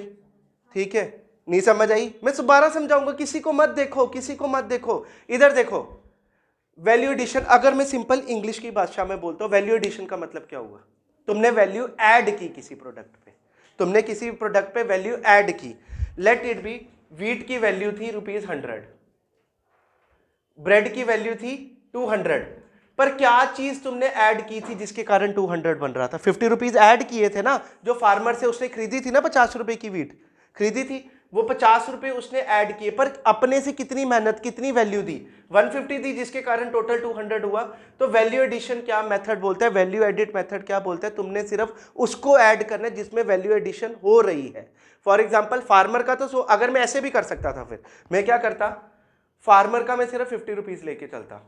ठीक है, नहीं समझ आई? मैं दोबारा समझाऊंगा, किसी को मत देखो, किसी को मत देखो, इधर देखो। वैल्यू एडिशन, अगर मैं सिंपल इंग्लिश की भाषा में बोलता हूं, वैल्यू एडिशन का मतलब क्या हुआ? तुमने वैल्यू ऐड की किसी प्रोडक्ट पे, तुमने किसी प्रोडक्ट पे वैल्यू ऐड की। लेट इट बी, वीट की वैल्यू थी ₹100, ब्रेड की वैल्यू थी 200, पर क्या चीज तुमने ऐड की थी जिसके कारण 200 बन रहा था? 50 रुपीज ऐड किए थे ना, जो फार्मर से उसने खरीदी थी ना 50 रुपए की वीट खरीदी थी, वो 50 रुपए उसने ऐड किए, पर अपने से कितनी मेहनत, कितनी वैल्यू दी? 150 दी, जिसके कारण टोटल 200 हुआ। तो वैल्यू एडिशन क्या मेथड बोलता है? वैल्यू एडिट मेथड क्या बोलता है? तुमने सिर्फ उसको ऐड करना है जिसमें वैल्यू एडिशन हो रही है। फॉर एग्जाम्पल फार्मर का तो अगर मैं ऐसे भी कर सकता था, फिर मैं क्या करता, फार्मर का मैं सिर्फ 50 रुपीज लेके चलता,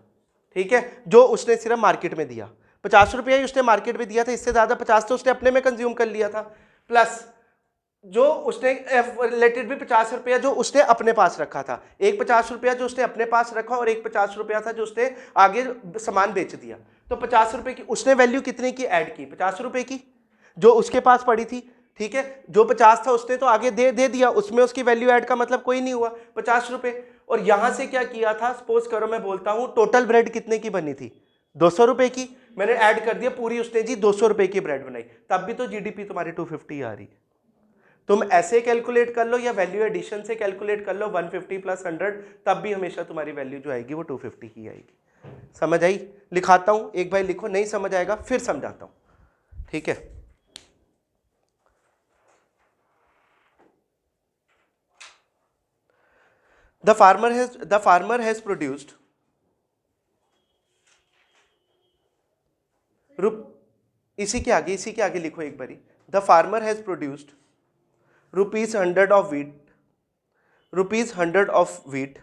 ठीक है, जो उसने सिर्फ मार्केट में दिया। 50 रुपया ही उसने मार्केट में दिया था, इससे ज्यादा 50 तो उसने अपने में कंज्यूम कर लिया था, प्लस जो उसने रिलेटेड भी 50 रुपया जो उसने अपने पास रखा था, एक 50 रुपया जो उसने अपने पास रखा और एक 50 रुपया था जो उसने आगे सामान बेच दिया। तो 50 रुपए की उसने वैल्यू कितने की ऐड की? 50 रुपए की, जो उसके पास पड़ी थी, ठीक है। जो 50 था उसने तो आगे दे दिया, उसमें उसकी वैल्यू ऐड का मतलब कोई नहीं हुआ, 50 रुपए। और यहां से क्या किया था, सपोज करो मैं बोलता हूं टोटल ब्रेड कितने की बनी थी? 200 रुपए की, मैंने ऐड कर दिया पूरी, उसने जी 200 रुपए की ब्रेड बनाई, तब भी तो जीडीपी तुम्हारी 250 आ रही है। तुम ऐसे कैलकुलेट कर लो या वैल्यू एडिशन से कैलकुलेट कर लो, 150 प्लस 100, तब भी हमेशा तुम्हारी वैल्यू जो आएगी वो 250 ही आएगी। समझ आई? लिखाता हूं, एक भाई लिखो, नहीं समझ आएगा फिर समझाता हूं, ठीक है। The farmer has produced इसी के आगे लिखो एक बारी, the farmer has produced ₹100 of wheat, ₹100 of wheat,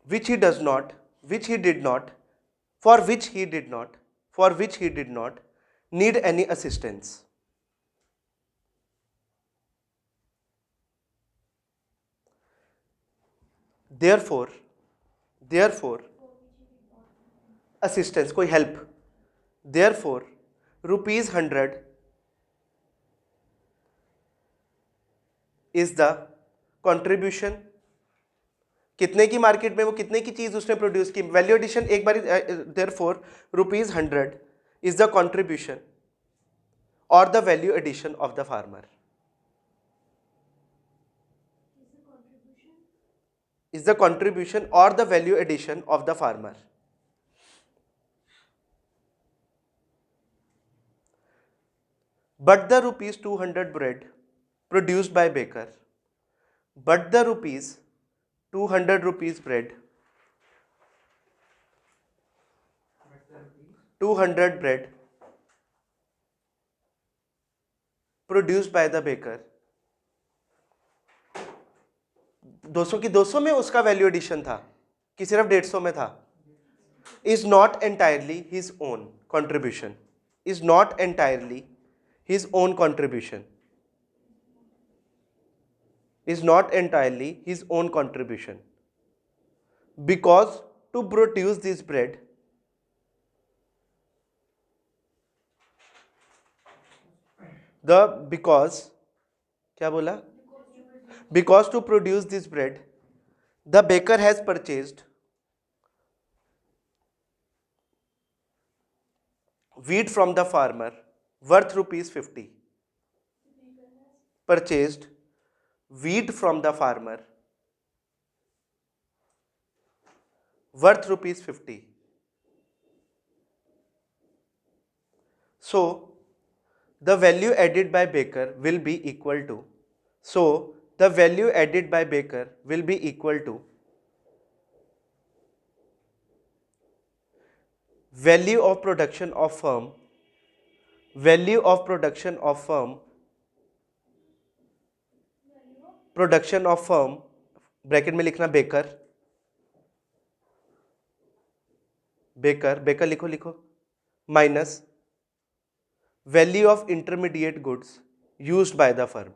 which he does not, which he did not, for which he did not, for which he did not need any assistance. Therefore, assistance, कोई help. Therefore, ₹100 is the contribution. कितने की market में, वो कितने की चीज उसने produce की, वैल्यू एडिशन एक बार। Therefore ₹100 is the contribution or the value addition of the farmer. Is the contribution or the value addition of the farmer. But the ₹200 bread produced by baker, but the ₹200 bread, 200 bread produced by the baker, 200 की 200 में उसका value addition था कि सिर्फ 150 में था, is not entirely his own contribution, is not entirely his own contribution, is not entirely his own contribution, because to produce this bread, because क्या बोला, because to produce this bread the baker has purchased wheat from the farmer worth ₹50, purchased wheat from the farmer worth ₹50. So the value added by baker will be equal to, so the value added by baker will be equal to value of production of firm, value of production of firm, production of firm, bracket में लिखना baker, baker baker लिखो minus value of intermediate goods used by the firm,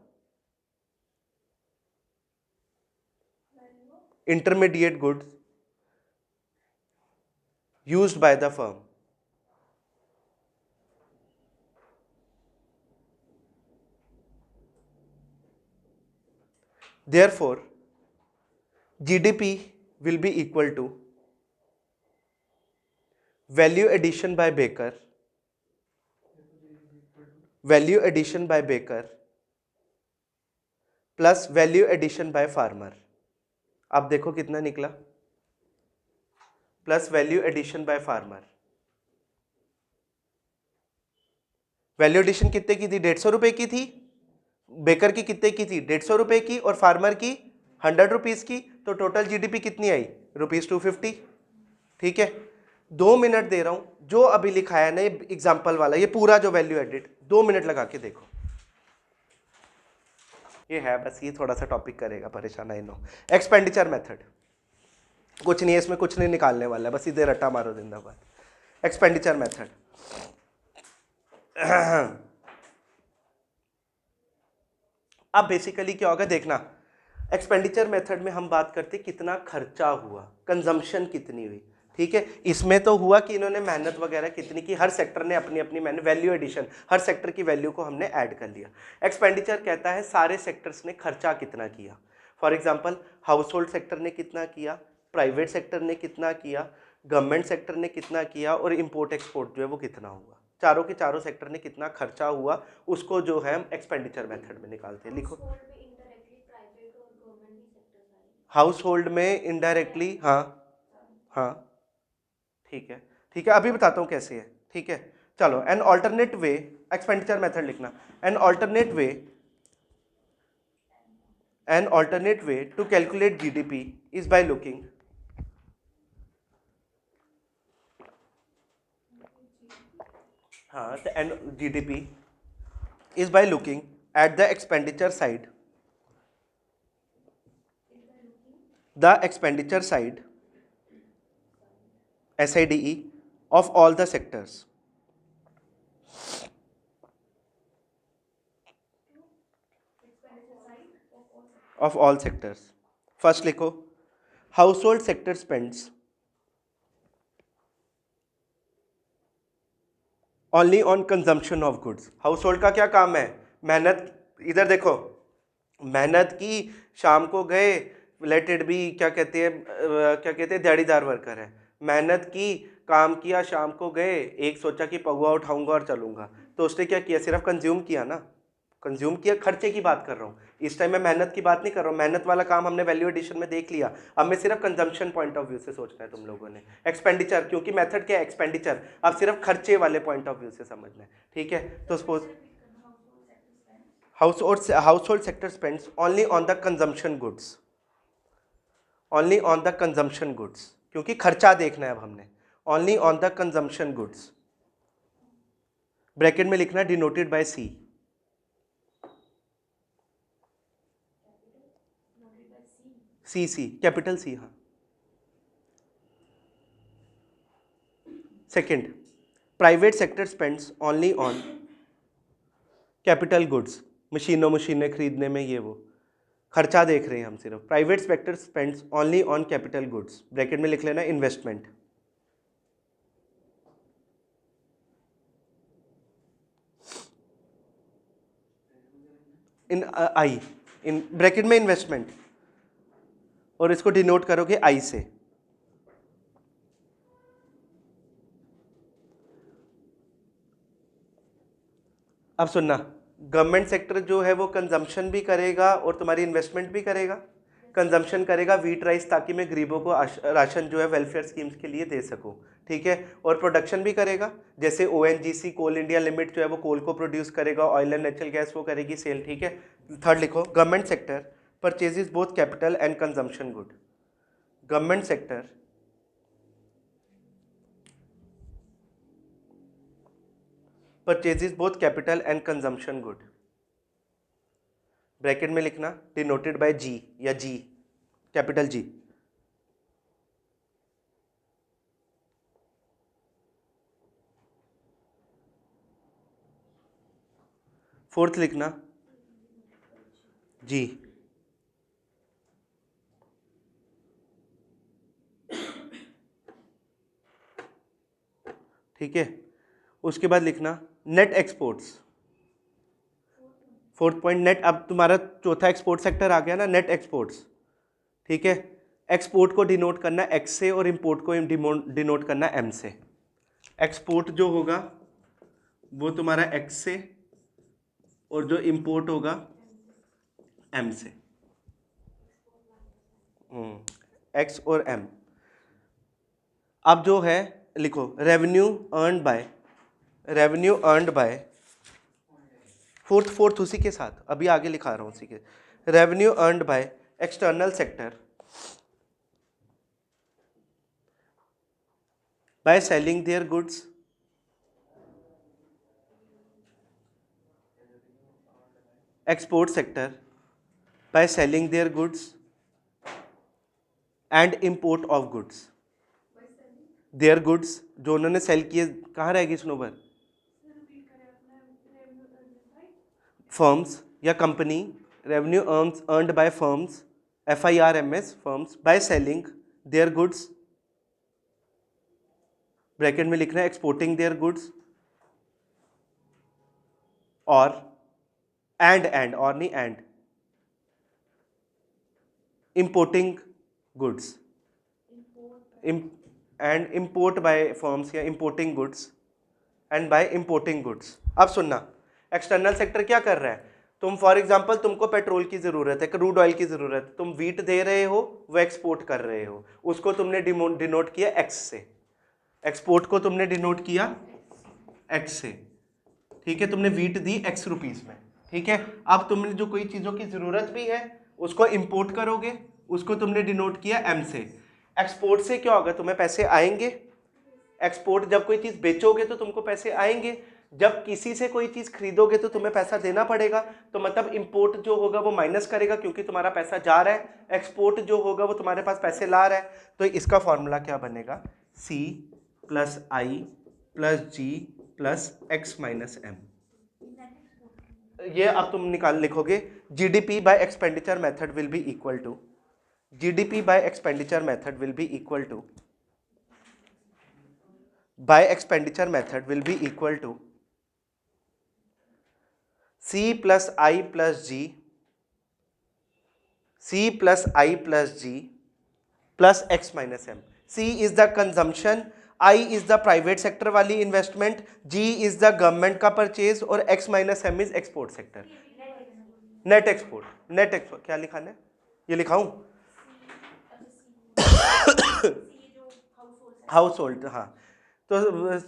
intermediate goods used by the firm. Therefore, GDP will be equal to value addition by baker, value addition by baker plus value addition by farmer. अब देखो कितना निकला, plus value addition by farmer. Value addition कितने की थी? 150 रुपए की थी। बेकर की कितने की थी? 150 रुपए की, और फार्मर की 100 रुपीज की। तो टोटल जीडीपी कितनी आई? ₹250। ठीक है, 2 मिनट दे रहा हूं, जो अभी लिखा है ना एग्जाम्पल वाला, ये पूरा जो वैल्यू एडिट, 2 मिनट लगा के देखो। ये है बस, ये थोड़ा सा टॉपिक करेगा परेशान, आई नो। एक्सपेंडिचर मेथड, कुछ नहीं है इसमें, कुछ नहीं निकालने वाला है, बस सीधे रट्टा मारो जिंदाबाद। एक्सपेंडिचर मेथड, अब बेसिकली क्या होगा देखना, एक्सपेंडिचर मेथड में हम बात करते कितना खर्चा हुआ, कंजम्पशन कितनी हुई। ठीक है, इसमें तो हुआ कि इन्होंने मेहनत वगैरह कितनी की, हर सेक्टर ने अपनी अपनी मैंने वैल्यू एडिशन, हर सेक्टर की वैल्यू को हमने ऐड कर लिया। एक्सपेंडिचर कहता है सारे सेक्टर्स ने खर्चा कितना किया। For example, house hold sector ने कितना किया, प्राइवेट सेक्टर ने कितना किया, गवर्नमेंट सेक्टर ने कितना किया, और इम्पोर्ट एक्सपोर्ट जो है वो कितना हुआ। चारों के चारों सेक्टर ने कितना खर्चा हुआ, उसको जो है हम एक्सपेंडिचर मेथड में निकालते हैं। लिखो, हाउस होल्ड में इनडायरेक्टली, हाँ हाँ, ठीक है, ठीक है, अभी बताता हूँ कैसे है। ठीक है, चलो, an alternate way, expenditure method लिखना, an alternate way, an alternate way to calculate GDP is by looking, हाँ, तो an GDP is by looking at the expenditure side, the expenditure side, SIDE, of all the sectors. Of all sectors. First लिखो, household sector spends only on consumption of goods. Household का क्या काम है? मेहनत, इधर देखो, मेहनत की, शाम को गए, लेट इट बी, क्या कहते हैं, क्या कहते हैं, दिहाड़ीदार वर्कर है, मेहनत की, काम किया, शाम को गए, एक सोचा कि पौवा उठाऊंगा और चलूंगा, तो उसने क्या किया? सिर्फ कंज्यूम किया ना, कंज्यूम किया, खर्चे की बात कर रहा हूँ इस टाइम, मैं मेहनत की बात नहीं कर रहा हूँ। मेहनत वाला काम हमने वैल्यू एडिशन में देख लिया, अब मैं सिर्फ कंजम्पशन पॉइंट ऑफ व्यू से सोचना है तुम लोगों ने। एक्सपेंडिचर, क्योंकि मेथड क्या है? एक्सपेंडिचर, अब सिर्फ खर्चे वाले पॉइंट ऑफ व्यू से समझना है। ठीक है, तो suppose household sector spends only on the consumption goods, only on the consumption goods, क्योंकि खर्चा देखना है अब हमने, only on the consumption goods, bracket में लिखना denoted by C, capital C, हाँ। Second, private sector spends only on capital goods, मशीनें खरीदने में, ये वो खर्चा देख रहे हैं हम सिर्फ। Private sector spends only on capital goods, bracket में लिख लेना investment, in I, in bracket में इन्वेस्टमेंट, और इसको डिनोट करोगे आई से। अब सुनना, गवर्नमेंट सेक्टर जो है वो कंजम्पशन भी करेगा और तुम्हारी इन्वेस्टमेंट भी करेगा। कंजम्पशन करेगा व्हीट राइस, ताकि मैं गरीबों को राशन जो है वेलफेयर स्कीम्स के लिए दे सकूं। ठीक है, और प्रोडक्शन भी करेगा, जैसे ONGC कोल इंडिया लिमिट जो है वो कोल को प्रोड्यूस करेगा, ऑयल एंड नेचुरल गैस वो करेगी सेल। ठीक है, थर्ड लिखो, government sector purchases both capital and consumption good, government sector purchases both capital and consumption good, bracket में लिखना डिनोटेड बाय G या G, कैपिटल G। फोर्थ लिखना G। ठीक है, उसके बाद लिखना net exports, fourth point net. अब तुम्हारा चौथा एक्सपोर्ट सेक्टर आ गया ना, नेट एक्सपोर्ट्स। ठीक है, एक्सपोर्ट को डिनोट करना X से और इंपोर्ट को डिनोट करना M से। एक्सपोर्ट जो होगा वो तुम्हारा X से, और जो इंपोर्ट होगा M से। एक्स और एम। अब जो है लिखो रेवेन्यू अर्नड बाय फोर्थ उसी के साथ अभी आगे लिखा रहा हूँ उसी के, revenue earned by external sector by selling their goods export sector by selling their goods and import of goods. Their goods जो उन्होंने सेल किए, कहाँ रहेगी स्नोबर? फर्म्स या company, revenue earned by firms, FIRMS firms by selling their goods, bracket में लिखना है एक्सपोर्टिंग देयर गुड्स, और और नहीं and importing goods and import by firms या importing goods and by importing goods. अब सुनना, एक्सटर्नल सेक्टर क्या कर रहा है? तुम फॉर एग्जांपल तुमको पेट्रोल की ज़रूरत है, क्रूड ऑयल की ज़रूरत है, तुम वीट दे रहे हो, वो एक्सपोर्ट कर रहे हो, उसको तुमने डिनोट किया एक्स से, एक्सपोर्ट को तुमने डिनोट किया एक्स से, ठीक है, तुमने वीट दी एक्स रुपीज़ में, ठीक है। अब तुमने जो कोई चीज़ों की ज़रूरत भी है उसको इंपोर्ट करोगे, उसको तुमने डिनोट किया एम से। एक्सपोर्ट से क्या होगा? तुम्हें पैसे आएंगे। एक्सपोर्ट जब कोई चीज़ बेचोगे तो तुमको पैसे आएंगे, जब किसी से कोई चीज़ खरीदोगे तो तुम्हें पैसा देना पड़ेगा, तो मतलब इंपोर्ट जो होगा वो माइनस करेगा क्योंकि तुम्हारा पैसा जा रहा है, एक्सपोर्ट जो होगा वो तुम्हारे पास पैसे ला रहा है। तो इसका फॉर्मूला क्या बनेगा? C + I + G + X - M। ये अब तुम लिखोगे GDP by expenditure method will be equal to, GDP by expenditure method will be equal to, by expenditure method will be equal to C + I + G, C + I + G + X - M। C is the consumption, I is the private sector वाली investment, G is the government का purchase और X - M is export sector, net export. क्या लिखाना है? ये लिखाऊं? House hold, हाँ। तो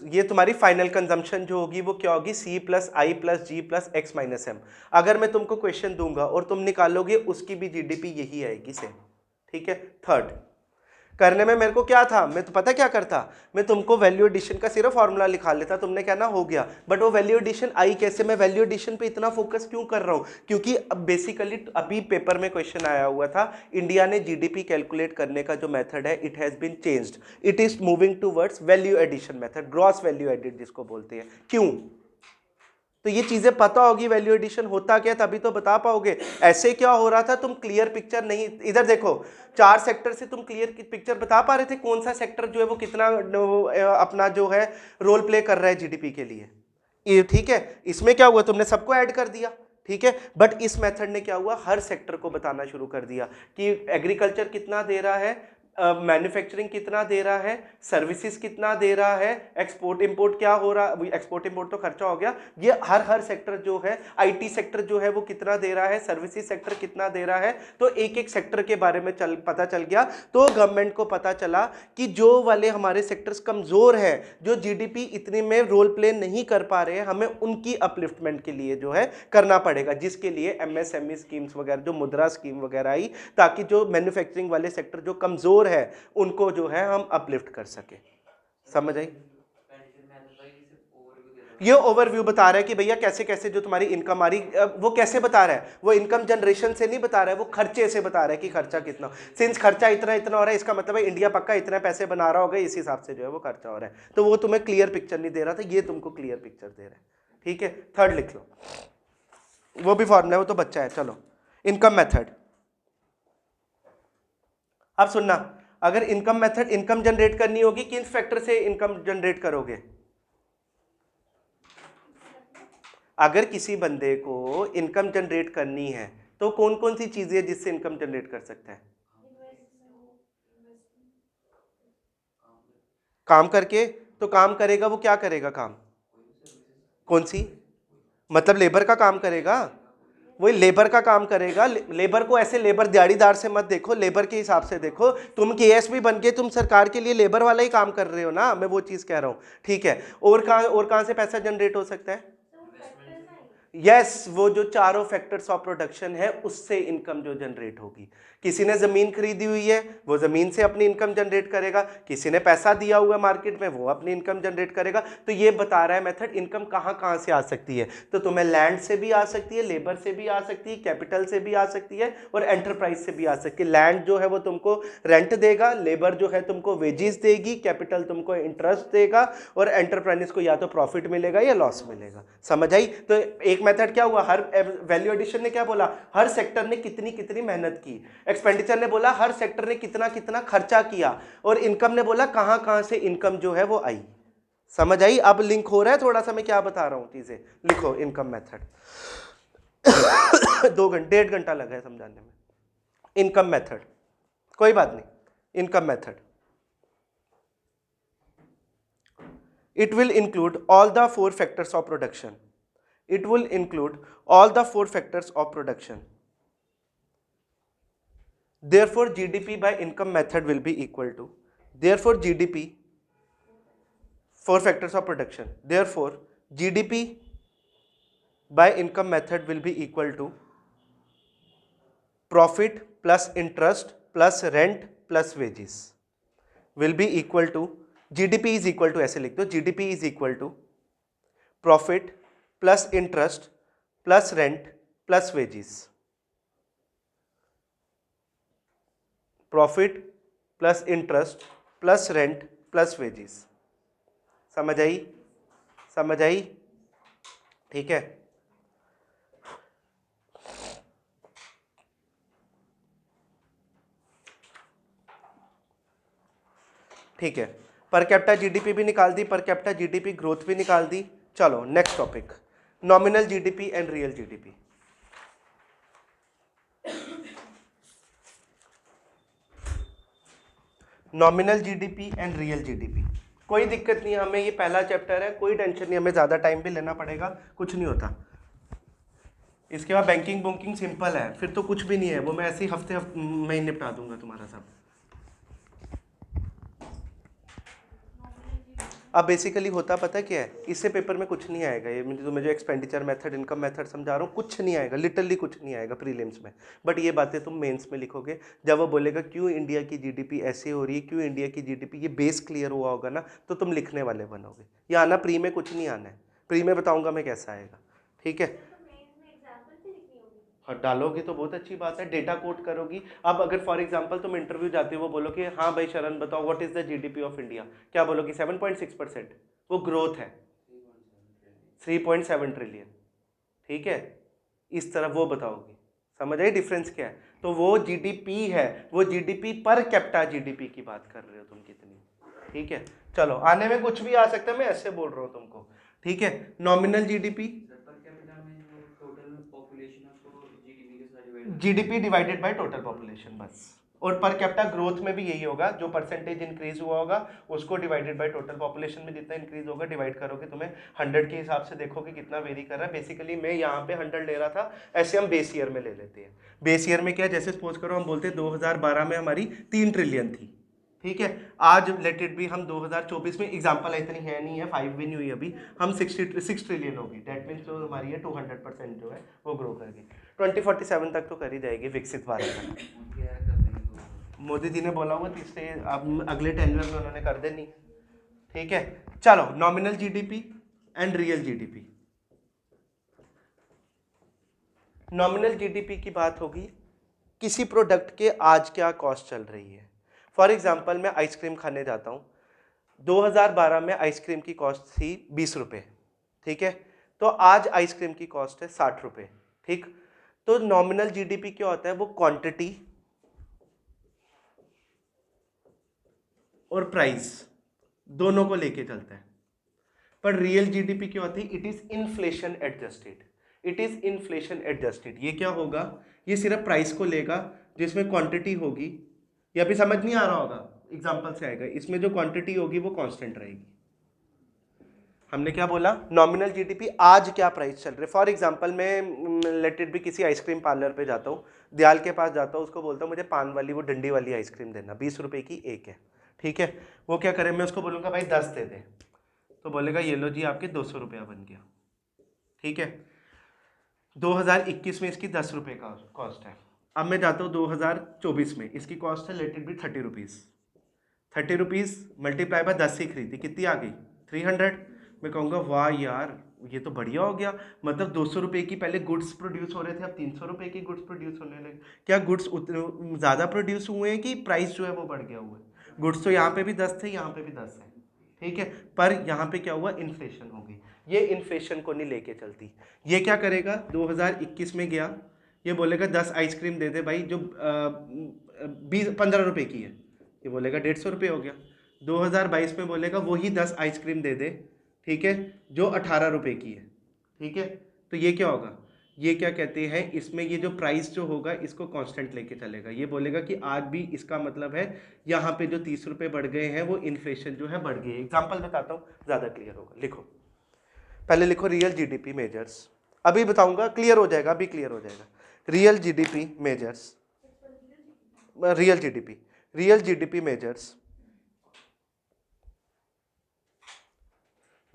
ये तुम्हारी फाइनल कंजम्पशन जो होगी वो क्या होगी? C + I + G + X - M। अगर मैं तुमको क्वेश्चन दूंगा और तुम निकालोगे उसकी भी GDP यही आएगी सेम, ठीक है। थर्ड करने में मेरे को क्या था, मैं तो पता क्या करता, मैं तुमको वैल्यू एडिशन का सिर्फ फॉर्मूला लिखा लेता, तुमने कहना हो गया, बट वो वैल्यू एडिशन आई कैसे? मैं वैल्यू एडिशन पे इतना फोकस क्यों कर रहा हूँ? क्योंकि अब बेसिकली अभी पेपर में क्वेश्चन आया हुआ था, इंडिया ने GDP कैलकुलेट करने का जो मेथड है it has been changed, it is moving towards value addition method, gross value added जिसको बोलते हैं। क्यों? तो ये चीजें पता होगी वैल्यू एडिशन होता क्या, तभी तो बता पाओगे। ऐसे क्या हो रहा था, तुम क्लियर पिक्चर नहीं, इधर देखो 4 सेक्टर से तुम क्लियर पिक्चर बता पा रहे थे कौन सा सेक्टर जो है वो कितना अपना जो है रोल प्ले कर रहा है GDP के लिए, ये ठीक है। इसमें क्या हुआ, तुमने सबको ऐड कर दिया, ठीक है, बट इस मेथड ने क्या हुआ, हर सेक्टर को बताना शुरू कर दिया कि एग्रीकल्चर कितना दे रहा है, मैन्युफैक्चरिंग कितना दे रहा है, सर्विसेज कितना दे रहा है, एक्सपोर्ट इंपोर्ट क्या हो रहा है, एक्सपोर्ट इंपोर्ट तो खर्चा हो गया, ये हर सेक्टर जो है, IT सेक्टर जो है वो कितना दे रहा है, सर्विसेज सेक्टर कितना दे रहा है, तो एक एक सेक्टर के बारे में पता चल गया। तो गवर्नमेंट को पता चला कि जो वाले हमारे सेक्टर्स कमजोर है, जो GDP इतने में रोल प्ले नहीं कर पा रहे हैं, हमें उनकी अपलिफ्टमेंट के लिए जो है करना पड़ेगा, जिसके लिए MSME स्कीम्स वगैरह, जो मुद्रा स्कीम वगैरह आई, ताकि जो मैन्युफैक्चरिंग वाले सेक्टर जो कमजोर है उनको जो है हम अपलिफ्ट कर सके। समझ आई? ये ओवरव्यू बता रहा है कि भैया कैसे कैसे जो तुम्हारी इनकम आ रही, वो कैसे बता रहा है, वो इनकम जनरेशन से नहीं बता रहा है, वो खर्चे से बता रहा है कि खर्चा कितना, सिंस खर्चा इतना इतना हो रहा है, इसका मतलब है इंडिया पक्का इतने पैसे बना रहा होगा, इस हिसाब से जो है वो खर्चा हो रहा है। तो वो तुम्हें क्लियर पिक्चर नहीं दे रहा था, ये तुमको क्लियर पिक्चर दे रहा है, ठीक है। थर्ड लिख लो, वो भी फॉर्मूला है, वो तो बच्चा है। चलो इनकम मेथड, अब सुनना, अगर इनकम मेथड, इनकम जनरेट करनी होगी, किस फैक्टर से इनकम जनरेट करोगे? अगर किसी बंदे को इनकम जनरेट करनी है तो कौन कौन सी चीजें हैं जिससे इनकम जनरेट कर सकता है? काम करके, तो काम करेगा, वो क्या करेगा काम? कौन सी? मतलब लेबर का काम करेगा, वही लेबर का काम करेगा। लेबर को ऐसे लेबर दिहाड़ीदार से मत देखो, लेबर के हिसाब से देखो। तुम केएसबी बन के तुम सरकार के लिए लेबर वाला ही काम कर रहे हो ना, मैं वो चीज कह रहा हूँ। ठीक है, और कहाँ से पैसा जनरेट हो सकता है? यस, वो जो चारों फैक्टर्स ऑफ प्रोडक्शन है उससे इनकम जो जनरेट होगी। किसी ने जमीन खरीदी हुई है, वो जमीन से अपनी इनकम जनरेट करेगा। किसी ने पैसा दिया हुआ मार्केट में, वो अपनी इनकम जनरेट करेगा। तो ये बता रहा है मेथड इनकम कहाँ से आ सकती है। तो तुम्हें लैंड से भी आ सकती है, लेबर से भी आ सकती है, कैपिटल से भी आ सकती है, और एंटरप्राइज से भी आ सकती है। लैंड जो है वो तुमको रेंट देगा, लेबर जो है तुमको वेजेस देगी, कैपिटल तुमको इंटरेस्ट देगा, और एंटरप्राइज को या तो प्रॉफिट मिलेगा या लॉस मिलेगा। समझ आई? तो एक मेथड क्या हुआ, हर वैल्यू एडिशन ने क्या बोला, हर सेक्टर ने कितनी कितनी मेहनत की। एक्सपेंडिचर ने बोला हर सेक्टर ने कितना कितना खर्चा किया, और इनकम ने बोला कहां से इनकम जो है वो आई। समझ आई? अब लिंक हो रहा है थोड़ा सा, मैं क्या बता रहा हूं चीजें। लिखो इनकम मेथड। 1.5 घंटा लगा है समझाने में। इनकम मेथड, कोई बात नहीं। Income method, it will include all the 4 factors of production. It will include all the 4 factors of production. Therefore, GDP by income method will be equal to, therefore GDP, 4 factors of production. Therefore, GDP by income method will be equal to profit plus interest plus rent plus wages will be equal to, GDP is equal to, ऐसे लिख दो, GDP is equal to profit plus interest plus rent plus wages. Profit plus interest plus rent plus wages. समझ आई? समझ आई? ठीक है, ठीक है। पर कैपिटा जीडीपी भी निकाल दी, पर कैपिटा जीडीपी ग्रोथ भी निकाल दी। चलो next topic, nominal GDP and real GDP. Nominal GDP and real GDP, कोई दिक्कत नहीं है हमें, ये पहला चैप्टर है, कोई टेंशन नहीं, हमें ज़्यादा टाइम भी लेना पड़ेगा, कुछ नहीं होता। इसके बाद बैंकिंग बुकिंग सिंपल है, फिर तो कुछ भी नहीं है, वो मैं ऐसे ही हफ्ते में ही निपटा दूंगा तुम्हारा सब। अब बेसिकली होता पता क्या है, इससे पेपर में कुछ नहीं आएगा, ये तुम्हें जो एक्सपेंडिचर मेथड इनकम मेथड समझा रहा हूँ कुछ नहीं आएगा, लिटरली कुछ नहीं आएगा प्रीलिम्स में। बट ये बातें तुम मेंस में लिखोगे, जब वो बोलेगा क्यों इंडिया की जीडीपी ऐसे हो रही है, क्यों इंडिया की जीडीपी, ये बेस क्लियर हुआ होगा ना, तो तुम लिखने वाले बनोगे। ये आना प्री में कुछ नहीं आना है, प्री में बताऊँगा मैं कैसा आएगा। ठीक है, हाँ डालोगे तो बहुत अच्छी बात है, डेटा कोट करोगी। अब अगर फॉर एग्जांपल तुम इंटरव्यू जाते हो, वो बोलो कि हाँ भाई शरण बताओ what is the GDP of India, क्या बोलोगी? 7.6%, वो ग्रोथ है 3.7 ट्रिलियन। ठीक है, इस तरह वो बताओगी। समझ आई डिफरेंस क्या है? तो वो जीडीपी है, वो जीडीपी पर कैपिटा जीडीपी की बात कर रहे हो तुम कितनी। ठीक है, चलो आने में कुछ भी आ सकता है, मैं ऐसे बोल रहा हूँ तुमको। ठीक है, nominal GDP, GDP divided by total population बस। और पर कैपिटा ग्रोथ में भी यही होगा, जो परसेंटेज इंक्रीज हुआ होगा उसको डिवाइडेड बाय टोटल पॉपुलेशन में जितना इंक्रीज होगा डिवाइड करोगे, तुम्हें 100 के हिसाब से देखोगे कितना वेरी कर रहा है। बेसिकली मैं यहाँ पे 100 ले रहा था, ऐसे हम बेस ईयर में ले लेते हैं। बेस ईयर में क्या, जैसे सपोज करो हम बोलते हैं 2012 में हमारी 3 ट्रिलियन थी। ठीक है, आज लेट इट भी हम 2024 में, एग्जाम्पल इतनी है नहीं है, 5 भी नहीं हुई अभी, हम 6 ट्रिलियन होगी। डेट मीन्स जो हमारी है 200% जो है वो ग्रो करगी। 2047 तक तो कर ही जाएगी विकसित भारत में। मोदी जी ने बोला हुआ तीसरे, अब अगले टेन्योर में उन्होंने कर देनी। ठीक है, चलो nominal GDP and real GDP. Nominal GDP की बात होगी, किसी प्रोडक्ट के आज क्या कॉस्ट चल रही है। फॉर एग्जाम्पल मैं आइसक्रीम खाने जाता हूँ, 2012 में आइसक्रीम की कॉस्ट थी 20 रुपये। ठीक है, तो आज आइसक्रीम की कॉस्ट है 60 रुपये। ठीक, तो नॉमिनल जीडीपी क्या होता है, वो क्वांटिटी और प्राइस दोनों को लेके चलता है। पर रियल जीडीपी क्या होती है, it is inflation adjusted. It is inflation adjusted. ये क्या होगा, ये सिर्फ प्राइस को लेगा, जिसमें क्वांटिटी होगी, या भी समझ नहीं आ रहा होगा, एग्जांपल से आएगा, इसमें जो क्वांटिटी होगी वो कांस्टेंट रहेगी। हमने क्या बोला, नॉमिनल जीडीपी आज क्या प्राइस चल रही है। फॉर एग्जांपल मैं लेट इट भी किसी आइसक्रीम पार्लर पे जाता हूँ, दयाल के पास जाता हूँ, उसको बोलता हूँ मुझे पान वाली वो डंडी वाली आइसक्रीम देना, 20 रुपए की एक है, ठीक है। वो क्या करे, मैं उसको बोलूँगा भाई 10 दे दे, तो बोलेगा ये लो जी आपके 200 रुपया बन गया, ठीक है। 2021 में इसकी 10 रुपये का कॉस्ट है। अब मैं जाता हूँ 2024 में, इसकी कॉस्ट है late it B 30 rupees. 30 rupees multiply by 10 ही खरीदी, कितनी आ गई 300। मैं कहूँगा वाह यार ये तो बढ़िया हो गया, मतलब 200 रुपये की पहले गुड्स प्रोड्यूस हो रहे थे, अब 300 रुपये की गुड्स प्रोड्यूस होने लगे। क्या गुड्स उतने ज़्यादा प्रोड्यूस हुए हैं कि प्राइस जो है वो बढ़ गया हुआ है। गुड्स तो यहाँ पे भी 10 थे, यहाँ पे भी 10 है, ठीक है, पर यहाँ पे क्या हुआ, इन्फ्लेशन हो गई। ये इन्फ्लेशन को नहीं लेके चलती। ये क्या करेगा, 2021 में गया, ये बोलेगा 10 आइसक्रीम दे दे भाई जो 15 रुपए की है, ये बोलेगा 150 रुपये हो गया। 2022 में बोलेगा वही 10 आइसक्रीम दे दे, ठीक है, जो 18 रुपये की है, ठीक है। तो ये क्या होगा, ये क्या कहते हैं, इसमें ये जो प्राइस जो होगा इसको कांस्टेंट लेके चलेगा। ये बोलेगा कि आज भी इसका मतलब है यहाँ पे जो 30 रुपये बढ़ गए हैं वो इन्फ्लेशन जो है बढ़ गई है। एग्जाम्पल बताता हूँ, ज़्यादा क्लियर होगा। लिखो, पहले लिखो रियल जीडीपी मेजर्स, अभी बताऊंगा क्लियर हो जाएगा, अभी क्लियर हो जाएगा। Real GDP measures, real GDP measures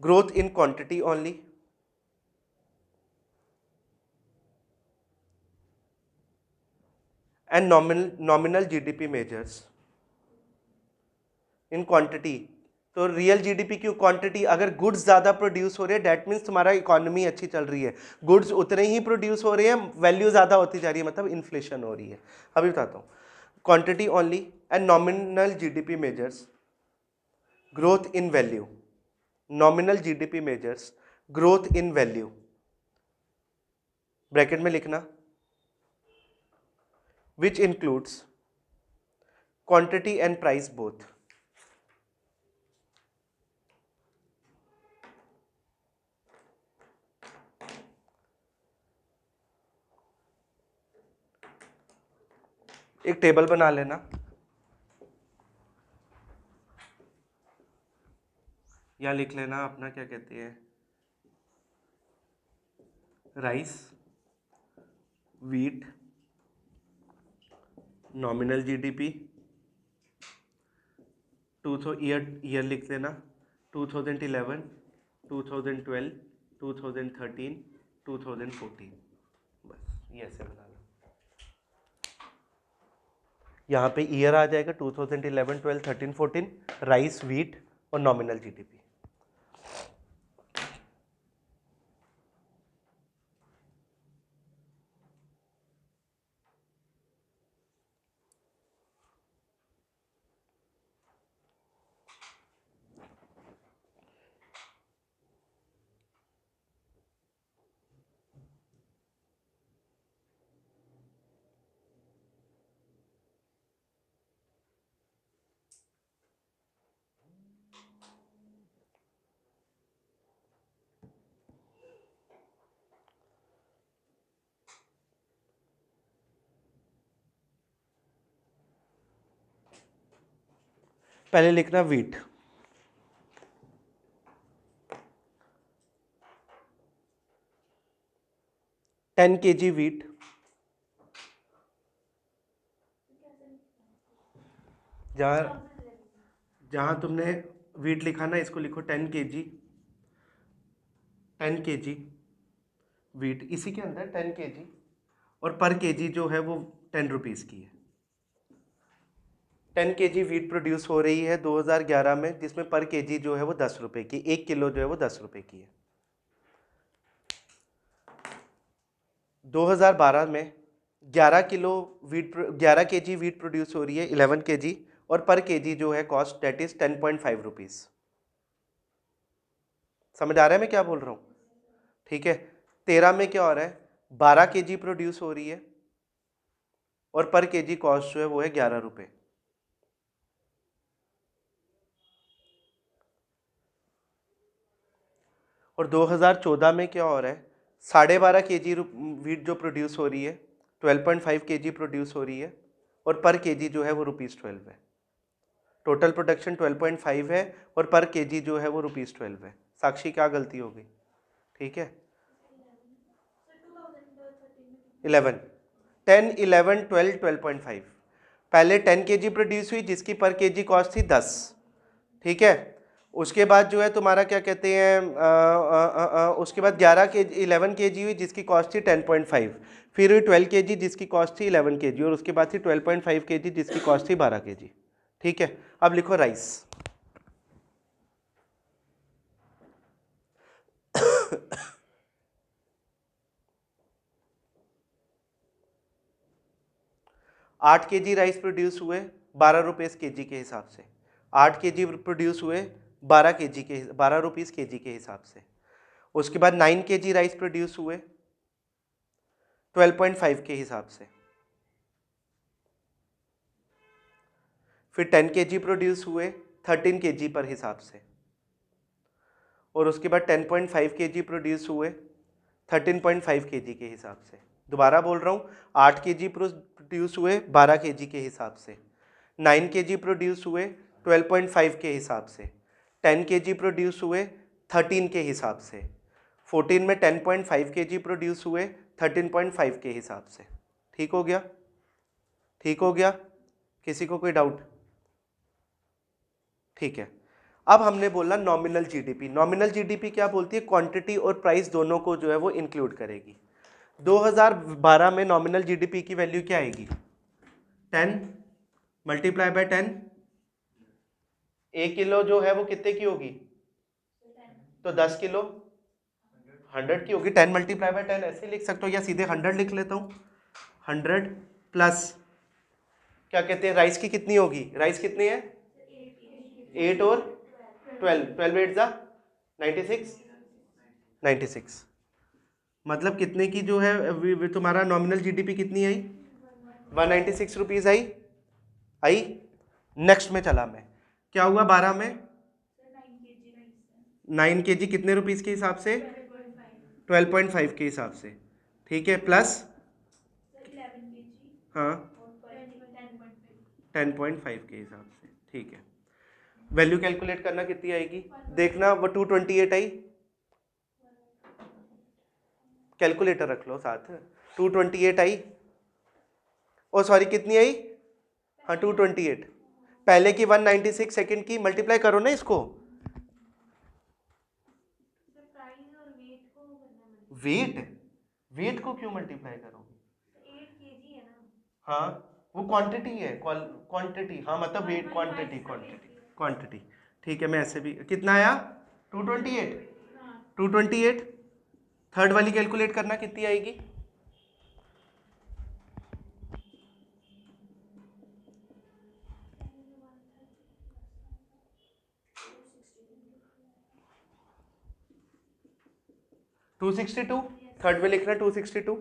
growth in quantity only, and nominal GDP measures in quantity। तो रियल जीडीपी की क्वांटिटी, अगर गुड्स ज़्यादा प्रोड्यूस हो रहे हैं डैट मीन्स तुम्हारा इकोनॉमी अच्छी चल रही है, गुड्स उतने ही प्रोड्यूस हो रहे हैं, वैल्यू ज़्यादा होती जा रही है, मतलब इन्फ्लेशन हो रही है। अभी बताता हूँ, quantity only and nominal GDP measures growth in value, nominal GDP measures growth in value, bracket में लिखना, which includes quantity and price both। एक टेबल बना लेना, या लिख लेना अपना क्या कहते हैं, rice, wheat, nominal GDP, year लिख लेना 2011, 2012, 2013, 2014, बस ये ऐसे बना लो। यहाँ पे ईयर आ जाएगा 2011, 12, 13, 14, राइस, वीट और नॉमिनल जीडीपी। पहले लिखना वीट, टेन kg वीट, जहाँ तुमने वीट लिखा ना इसको लिखो 10 kg वीट, इसी के अंदर 10 kg, और पर केजी जो है वो 10 रुपीज़ की है। 10 kg वीट प्रोड्यूस हो रही है 2011 में, जिसमें पर केजी जो है वो 10 रुपये की, 1 किलो जो है वो 10 रुपये की है। 2012 में 11 kg वीट प्रोड्यूस हो रही है, 11 kg, और पर केजी जो है कॉस्ट डेट इज 10.5 रुपीज़। समझ आ रहा है मैं क्या बोल रहा हूँ, ठीक है। 13 में क्या हो रहा है, 12 kg प्रोड्यूस हो रही है और पर केजी कॉस्ट जो है वो है 11 रुपये। और 2014 में क्या हो रहा है, 12.5 kg वीट जो प्रोड्यूस हो रही है, 12.5 kg प्रोड्यूस हो रही है, और पर केजी जो है वो ₹12 है। टोटल प्रोडक्शन 12.5 है और पर केजी जो है वो ₹12 है। साक्षी क्या गलती हो गई? ठीक है 11, 10, 11, 12, 12.5। पहले 10 kg प्रोड्यूस हुई जिसकी पर केजी कॉस्ट थी 10, ठीक है। उसके बाद जो है तुम्हारा क्या कहते हैं उसके बाद 11 kg हुई जिसकी कॉस्ट थी 10.5, फिर हुई 12 kg जिसकी कॉस्ट थी 11 kg, और उसके बाद थी 12.5 kg जिसकी कॉस्ट थी 12 kg, ठीक है। अब लिखो राइस। आठ के जी राइस प्रोड्यूस हुए 12 रुपीज़ के जी के हिसाब से, 8 के जी प्रोड्यूस हुए 12 रुपीज़ के जी के हिसाब से। उसके बाद 9 के जी राइस प्रोड्यूस हुए 12.5 के हिसाब से, फिर 10 के जी प्रोड्यूस हुए 13 के जी पर हिसाब से, और उसके बाद 10.5 के जी प्रोड्यूस हुए 13.5 के जी के हिसाब से। दोबारा बोल रहा हूँ, 8 के जी प्रोड्यूस हुए 12 के जी के हिसाब से, 9 के जी प्रोड्यूस हुए 12.5 के हिसाब से, 10 के जी प्रोड्यूस हुए 13 के हिसाब से, 14 में 10.5 के जी प्रोड्यूस हुए 13.5 के हिसाब से। ठीक हो गया? ठीक हो गया? किसी को कोई डाउट? ठीक है। अब हमने बोला नॉमिनल जीडीपी। नॉमिनल जीडीपी क्या बोलती है? क्वांटिटी और प्राइस दोनों को जो है वो इंक्लूड करेगी। 2012 में नॉमिनल जीडीपी की वैल्यू क्या आएगी? 10 मल्टीप्लाई बाय 10। 1 किलो जो है वो कितने की होगी? तो 10 किलो 100 की होगी। 10 मल्टीप्लाई बाय 10 ऐसे लिख सकते हो, या सीधे 100 लिख लेता हूँ। 100 प्लस क्या कहते हैं, राइस की कितनी होगी? राइस कितनी है? 8 और 12, 12 8 जा 96, 96। मतलब कितने की जो है तुम्हारा नॉमिनल जीडीपी कितनी आई? 196 रुपीज़ आई। आई। नेक्स्ट में चला मैं, क्या हुआ 12 में? 9 के जी कितने रुपीज़ के हिसाब से? 12.5 के हिसाब से, ठीक है। प्लस हाँ 10.5 के हिसाब से, ठीक है। वैल्यू कैलकुलेट करना कितनी आएगी? देखना वो 228 आई। कैलकुलेटर रख लो साथ। 228 आई। ओ सॉरी कितनी आई? हाँ 228। पहले की 196, सेकंड की मल्टीप्लाई करो ना इसको। वेट? वेट को क्यों मल्टीप्लाई करोगे? हाँ वो क्वांटिटी है, क्वांटिटी। हाँ मतलब वेट, क्वांटिटी क्वांटिटी क्वांटिटी। ठीक है, मैं ऐसे भी कितना आया? 228। 228। थर्ड वाली कैलकुलेट करना कितनी आएगी? 262। थर्ड में लिखना 262।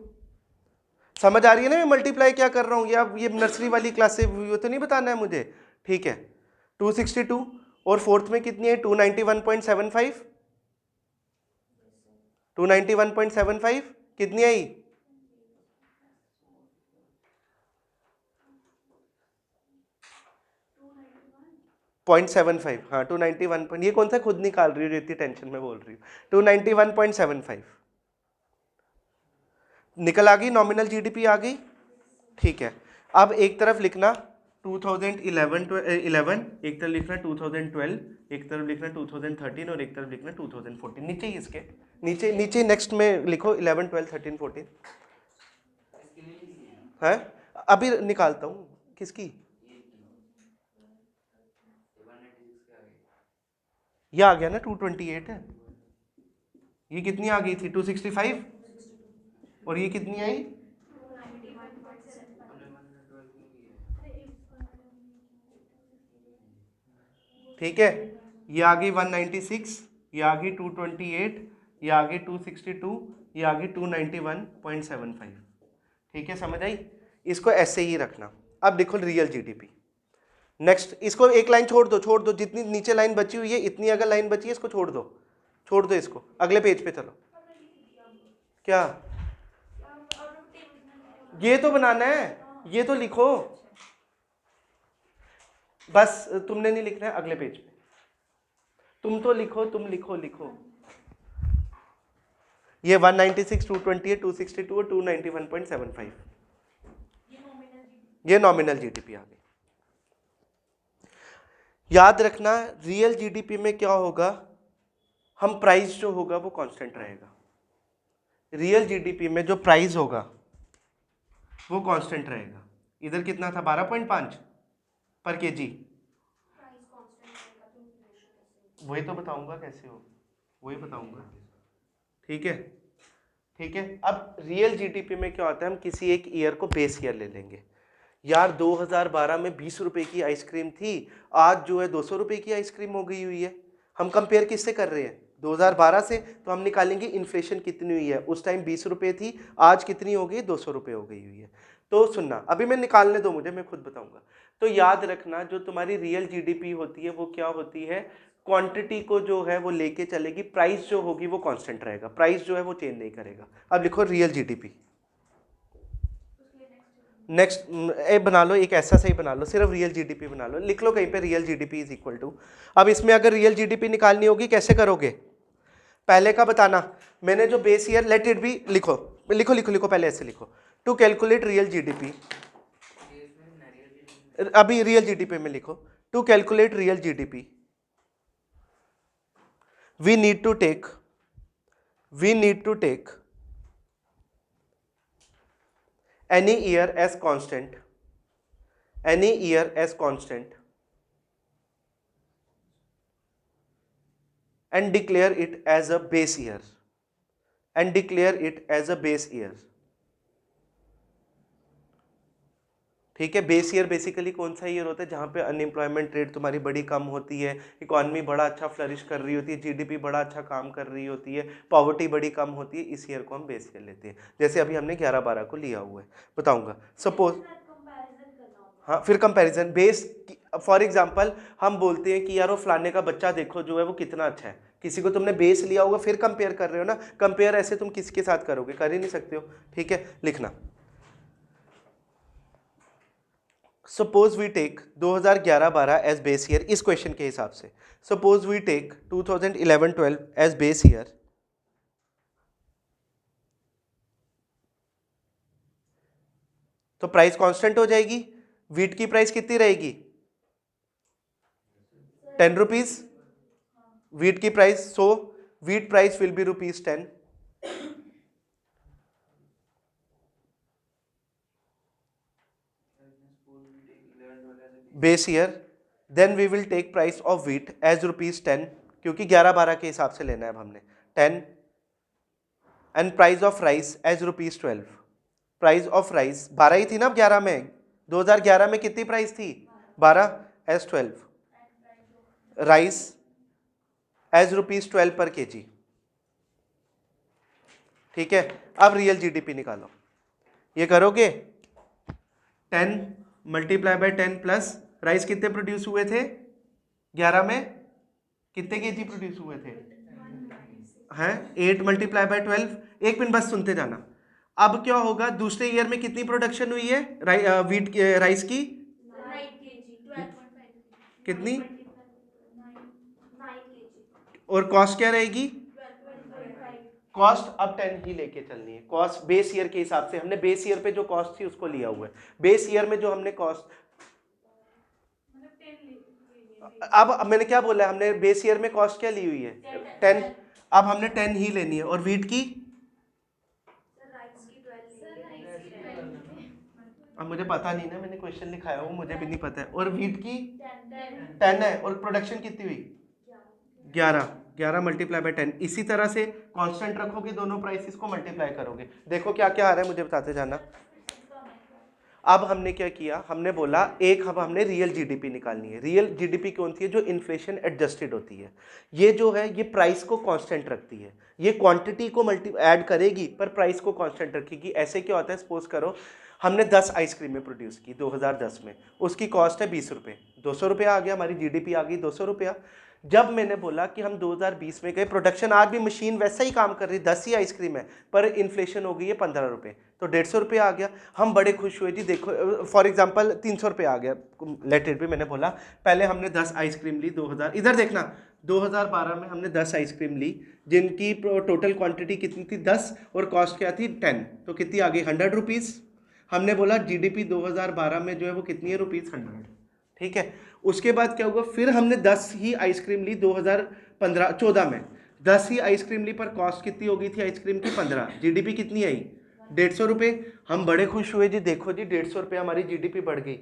समझ आ रही है ना मैं मल्टीप्लाई क्या कर रहा हूँ? या ये नर्सरी वाली क्लास से वो तो नहीं बताना है मुझे, ठीक है। 262 और फोर्थ में कितनी है? 291.75। 291.75 कितनी आई? 0.75। हाँ 291 ये कौन सा खुद निकाल रही हो, इतनी टेंशन में बोल रही हूँ। 291.75 निकल आ गई, नॉमिनल जीडीपी आ गई, ठीक है। अब एक तरफ लिखना 2011, एक तरफ लिखना 2012, एक तरफ लिखना 2013 और एक तरफ लिखना 2014। नीचे ही इसके नीचे नीचे नेक्स्ट में लिखो 11, 12, 13, 14 है। अभी निकालता हूँ किसकी, ये आ गया ना 228 है। ये कितनी आ गई थी? 265। और ये कितनी आई? ठीक है, ये आ गई 196, ये आ गई 228, ये आ गई 262, ये आ गई 291.75। ठीक है, समझ आई? इसको ऐसे ही रखना। अब देखो रियल जीडीपी। नेक्स्ट इसको एक लाइन छोड़ दो, छोड़ दो, जितनी नीचे लाइन बची हुई है इतनी अगर लाइन बची है इसको छोड़ दो, छोड़ दो इसको, अगले पेज पे चलो। क्या? ये तो बनाना है, ये तो लिखो बस, तुमने नहीं लिखना है, अगले पेज पे तुम तो लिखो, तुम लिखो लिखो। ये 196, 220 है, 262 और 291.75, ये नॉमिनल जीडीपी आ गई। याद रखना रियल जीडीपी में क्या होगा, हम प्राइस जो होगा वो कांस्टेंट रहेगा। रियल जीडीपी में जो प्राइस होगा वो कांस्टेंट रहेगा। इधर कितना था 12.5 पर केजी, वही तो बताऊंगा कैसे हो, वही बताऊंगा। ठीक है, ठीक है। अब रियल जीडीपी में क्या होता है, हम किसी एक ईयर को बेस ईयर ले लेंगे। यार 2012 में 20 रुपए की आइसक्रीम थी, आज जो है 200 रुपए की आइसक्रीम हो गई हुई है। हम कंपेयर किससे कर रहे हैं, 2012 से, तो हम निकालेंगे इन्फ्लेशन कितनी हुई है। उस टाइम 20 रुपए थी, आज कितनी हो गई, 200 रुपए हो गई हुई है। तो सुनना, अभी मैं निकालने दो मुझे, मैं खुद बताऊंगा। तो याद रखना जो तुम्हारी रियल जीडीपी होती है वो क्या होती है, क्वांटिटी को जो है वो लेके चलेगी, प्राइस जो होगी वो कांस्टेंट रहेगा, प्राइस जो है वो चेंज नहीं करेगा। अब लिखो रियल जीडीपी। नेक्स्ट बना लो एक ऐसा सही बना लो, सिर्फ रियल जीडीपी बना लो, लिख लो कहीं पे real GDP is equal to. अब इसमें अगर रियल जीडीपी निकालनी होगी कैसे करोगे, पहले का बताना। मैंने जो base year, let it be, लिखो लिखो लिखो लिखो, पहले ऐसे लिखो, टू कैलकुलेट रियल जीडीपी। अभी रियल जीडीपी में लिखो, to calculate real GDP we need to take any year as constant and declare it as a base year ठीक है। बेस ईयर बेसिकली कौन सा ईयर होता है, जहाँ पे अनएम्प्लॉयमेंट रेट तुम्हारी बड़ी कम होती है, इकॉनमी बड़ा अच्छा फ्लरिश कर रही होती है, जीडीपी बड़ा अच्छा काम कर रही होती है, पॉवर्टी बड़ी कम होती है, इस ईयर को हम बेस ईयर लेते हैं। जैसे अभी हमने 11-12 को लिया हुआ है, बताऊंगा सपोज। हाँ, फिर कंपैरिजन बेस, फॉर एग्जांपल हम बोलते हैं कि यार वो फलाने का बच्चा देखो जो है वो कितना अच्छा है, किसी को तुमने बेस लिया होगा फिर कंपेयर कर रहे हो ना, कंपेयर ऐसे तुम किसके साथ करोगे, कर ही नहीं सकते हो। ठीक है, लिखना suppose we take 2011-12 as base year, इस क्वेश्चन के हिसाब से suppose we take 2011-12 as base year, तो प्राइस कांस्टेंट हो जाएगी। वीट की प्राइस कितनी रहेगी, 10 रुपीज वीट की price, so wheat price will be ₹10 base year. Then we will take price of wheat as ₹10, क्योंकि 11-12 के हिसाब से लेना है अब हमने 10, and price of rice as ₹12। Price of rice 12 ही थी ना अब 11 में, 2011 में कितनी प्राइस थी 12, एज 12 राइस एज ₹12 पर केजी। ठीक है, अब रियल जीडीपी निकालो, ये करोगे 10 मल्टीप्लाई बाय 10 प्लस राइस कितने प्रोड्यूस हुए थे 11 में, कितने केजी प्रोड्यूस हुए थे हैं, 8 मल्टीप्लाई बाय 12। एक मिनट बस सुनते जाना। अब क्या होगा, दूसरे ईयर में कितनी प्रोडक्शन हुई है वीट राइस की, कितनी, और कॉस्ट क्या रहेगी, कॉस्ट अब 10 ही लेके चलनी है। कॉस्ट बेस ईयर के हिसाब से, हमने बेस ईयर पे जो कॉस्ट थी उसको लिया हुआ है, बेस ईयर में जो हमने कॉस्ट, अब मैंने क्या बोला है, हमने बेस ईयर में कॉस्ट क्या ली हुई है 10, अब हमने 10 ही लेनी है। और वीट की, अब मुझे पता नहीं ना, मैंने क्वेश्चन लिखाया वो मुझे भी नहीं पता है। और वीट की 10 है, और प्रोडक्शन कितनी हुई 11 मल्टीप्लाई बाय 10। इसी तरह से कांस्टेंट रखोगे, दोनों प्राइसेस को मल्टीप्लाई करोगे, देखो क्या क्या आ रहा है मुझे बताते जाना। अब हमने क्या किया, हमने बोला एक, अब हमने रियल जीडीपी निकालनी है। रियल जीडीपी कौन सी है, जो इन्फ्लेशन एडजस्टेड होती है। ये जो है ये प्राइस को कांस्टेंट रखती है, ये क्वांटिटी को मल्टी ऐड करेगी पर प्राइस को कांस्टेंट रखेगी। ऐसे क्या होता है, सपोज करो हमने 10 आइसक्रीमें प्रोड्यूस की 2010 में, उसकी कॉस्ट है 20 रुपये, 200 रुपया आ गया, हमारी जीडीपी आ गई 200 रुपया। जब मैंने बोला कि हम 2020 में गए, प्रोडक्शन आज भी मशीन वैसा ही काम कर रही है, 10 ही आइसक्रीम है, पर इन्फ्लेशन हो गई है 15 रुपये, तो 150 रुपये आ गया। हम बड़े खुश हुए जी, देखो फॉर एग्जांपल 300 रुपये आ गया, लेट इट भी। मैंने बोला पहले हमने 10 आइसक्रीम ली 2000, इधर देखना 2012 में हमने 10 आइसक्रीम ली जिनकी टोटल क्वांटिटी कितनी थी 10 और कॉस्ट क्या थी 10, तो कितनी आ गई 100 रुपीज़। हमने बोला जीडीपी 2012 में जो है वो कितनी है रुपीज़ 100, ठीक है। उसके बाद क्या हुआ, फिर हमने 10 ही आइसक्रीम ली 2014 में, 10 ही आइसक्रीम ली पर कॉस्ट कितनी हो गई थी आइसक्रीम की 15, जीडीपी कितनी आई 150 रुपये। हम बड़े खुश हुए जी, देखो जी 150 रुपये हमारी जीडीपी बढ़ गई,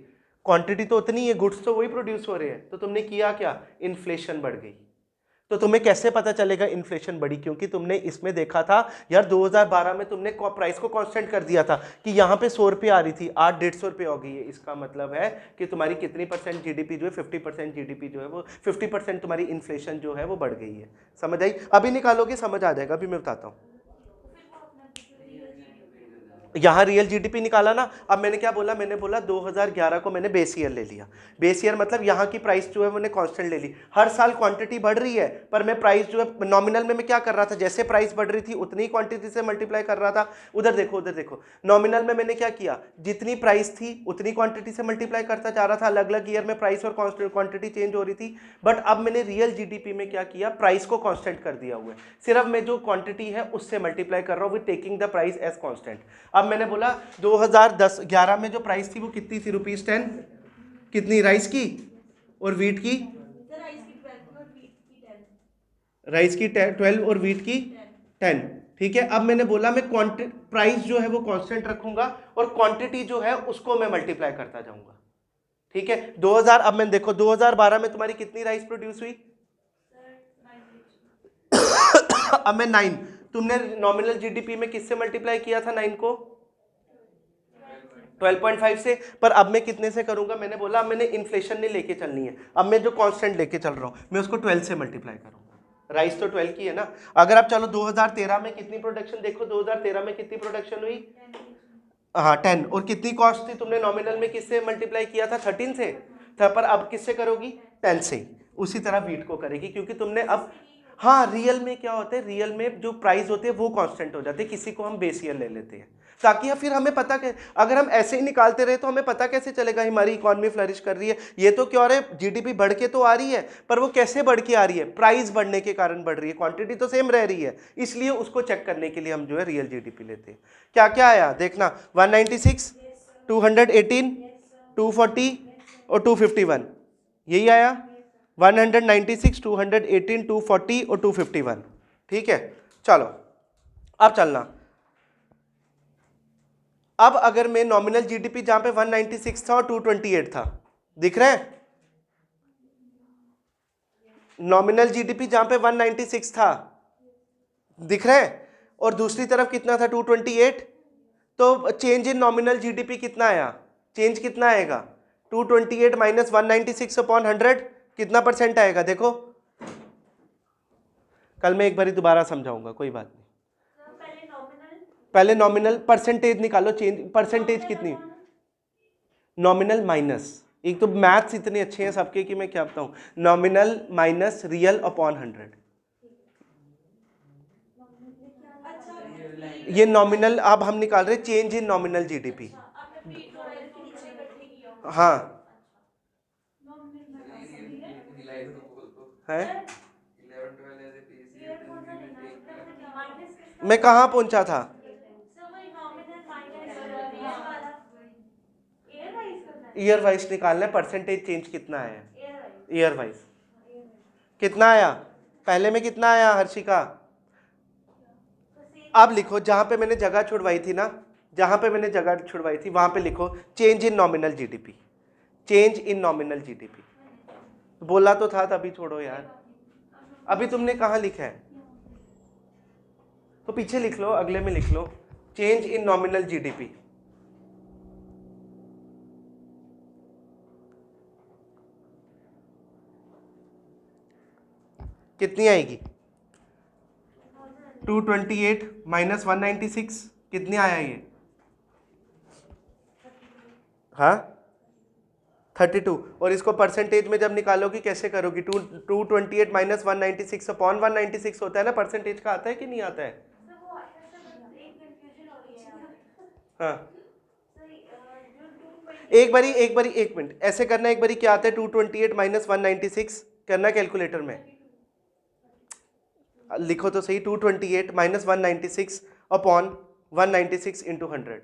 क्वांटिटी तो उतनी है, गुड्स तो वही प्रोड्यूस हो रहे हैं, तो तुमने किया क्या, इन्फ्लेशन बढ़ गई। तो तुम्हें कैसे पता चलेगा इन्फ्लेशन बढ़ी, क्योंकि तुमने इसमें देखा था यार 2012 में तुमने प्राइस को कांस्टेंट कर दिया था कि यहाँ पे 100 रुपये आ रही थी, आज 150 रुपये हो गई है। इसका मतलब है कि तुम्हारी कितनी परसेंट जीडीपी जो है 50% जीडीपी जो है वो 50% तुम्हारी इन्फ्लेशन जो है वो बढ़ गई है। समझ आई? अभी निकालोगे समझ आ जाएगा, अभी मैं बताता हूँ। यहाँ रियल जीडीपी निकाला ना। अब मैंने क्या बोला, मैंने बोला 2011 को मैंने बेस ईयर ले लिया। बेस ईयर मतलब यहाँ की प्राइस जो है मैंने कांस्टेंट ले ली। हर साल क्वांटिटी बढ़ रही है पर मैं प्राइस जो है नॉमिनल में मैं क्या कर रहा था, जैसे प्राइस बढ़ रही थी उतनी ही क्वांटिटी से मल्टीप्लाई कर रहा था। उधर देखो, उधर देखो, नॉमिनल में मैंने क्या किया, जितनी प्राइस थी उतनी क्वांटिटी से मल्टीप्लाई करता जा रहा था। अलग अलग ईयर में प्राइस और क्वांटिटी चेंज हो रही थी। बट अब मैंने रियल जीडीपी में क्या किया, प्राइस को कांस्टेंट कर दिया हुआ है, सिर्फ मैं जो क्वांटिटी है उससे मल्टीप्लाई कर रहा हूँ with taking the price as constant. अब मैंने बोला 2010-11 में जो प्राइस थी वो कितनी थी, ₹10, कितनी राइस की और वीट की, राइस की 12 और वीट की 10, ठीक है। अब मैंने बोला मैं प्राइस जो है वो कांस्टेंट रखूंगा और क्वांटिटी जो है उसको मैं मल्टीप्लाई करता जाऊंगा, ठीक है। 2000, अब मैंने देखो 2012 में तुम्हारी कितनी राइस प्रोड्यूस हुई अब मैं 9, तुमने नॉमिनल जीडीपी में किससे मल्टीप्लाई किया था 9 को, 12.5 से। पर अब मैं कितने से करूंगा, मैंने बोला अब मैंने इन्फ्लेशन नहीं लेके चलनी है, अब मैं जो कांस्टेंट लेके चल रहा हूं मैं उसको 12 से मल्टीप्लाई करूंगा। राइस तो 12 की है ना। अगर आप चलो 2013 में कितनी प्रोडक्शन देखो, 2013 में कितनी प्रोडक्शन हुई, हाँ 10, और कितनी कॉस्ट थी, तुमने नॉमिनल में किससे मल्टीप्लाई किया था 13 से था, पर अब किससे करोगी 10 से। उसी तरह वीट को करेगी क्योंकि तुमने अब, हाँ रियल में क्या होता है, रियल में जो प्राइस होते हैं वो कांस्टेंट हो जाते हैं, किसी को हम बेस ईयर ले लेते हैं ताकि फिर हमें पता अगर हम ऐसे ही निकालते रहे तो हमें पता कैसे चलेगा हमारी इकॉनमी फ्लरिश कर रही है। ये तो क्या हो रहा है, जीडीपी बढ़ के तो आ रही है पर वो कैसे बढ़ के आ रही है, प्राइस बढ़ने के कारण बढ़ रही है, क्वांटिटी तो सेम रह रही है, इसलिए उसको चेक करने के लिए हम जो है रियल जीडीपी लेते हैं। क्या क्या आया देखना, 196, 218, 240 और 251, यही आया 196, 218, 240 और 251, ठीक है। चलो अब चलना, अब अगर मैं नॉमिनल जीडीपी जहां पे 196 था और 228 था, दिख रहा है, नॉमिनल जीडीपी जहां पे 196 था दिख रहा है और दूसरी तरफ कितना था 228, तो चेंज इन नॉमिनल जीडीपी कितना आया, चेंज कितना आएगा 228 माइनस 196 अपॉन 100, कितना परसेंट आएगा देखो। कल मैं एक बार दोबारा समझाऊंगा, कोई बात नहीं। पहले नॉमिनल परसेंटेज निकालो, चेंज परसेंटेज कितनी, नॉमिनल माइनस, एक तो मैथ्स इतने अच्छे हैं सबके कि मैं क्या बताऊं, नॉमिनल माइनस रियल अपॉन 100, ये नॉमिनल अब हम निकाल रहे चेंज इन नॉमिनल जीडीपी। हाँ है, मैं कहाँ पहुंचा था, ईयर वाइज निकालना है, परसेंटेज चेंज कितना आया ईयर वाइज, कितना आया, पहले में कितना आया हर्षिका, अब लिखो जहां पे मैंने जगह छुड़वाई थी ना, जहां पे मैंने जगह छुड़वाई थी वहां पे लिखो change in nominal GDP, change in nominal GDP, बोला तो था तभी, छोड़ो यार, अभी तुमने कहाँ लिखा है, तो पीछे लिख लो, अगले में लिख लो चेंज इन नॉमिनल जीडीपी, कितनी आएगी 228 माइनस 196, कितनी आया ये, हाँ 32, और इसको परसेंटेज में जब निकालोगी कैसे करोगी, 228 माइनस 196 अपॉन 196 होता है ना, परसेंटेज का आता है कि नहीं आता है, हाँ एक मिनट ऐसे करना, एक बारी क्या आता है 228 माइनस 196 करना कैलकुलेटर में, लिखो तो सही, 228 माइनस 196 अपॉन 196 इंटू 100।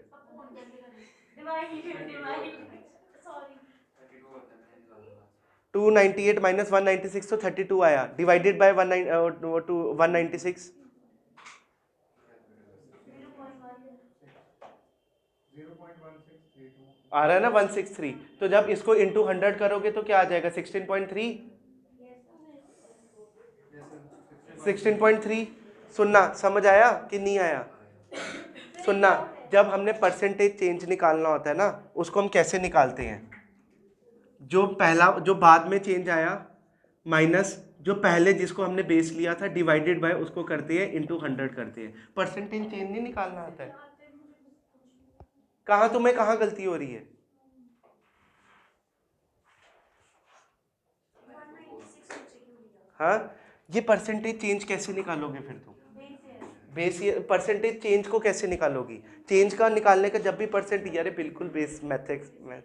298 माइनस 196 तो 32 आया, डिवाइडेड बाय 196 आ रहा है ना 163। तो जब इसको इंटू 100 करोगे तो क्या आ जाएगा 16.3। 16.3 सुनना, समझ आया कि नहीं आया? सुनना, जब हमने परसेंटेज चेंज निकालना होता है ना, उसको हम कैसे निकालते हैं? जो पहला जो बाद में चेंज आया माइनस जो पहले जिसको हमने बेस लिया था डिवाइडेड बाय उसको करते हैं इंटू 100 करते हैं। परसेंटेज चेंज नहीं निकालना आता है। कहाँ तुम्हें कहाँ गलती हो रही है? हाँ, ये परसेंटेज चेंज कैसे निकालोगे फिर तुम? बेस परसेंटेज चेंज को कैसे निकालोगी? चेंज का निकालने का जब भी परसेंट, यार बिल्कुल बेस मैथ्स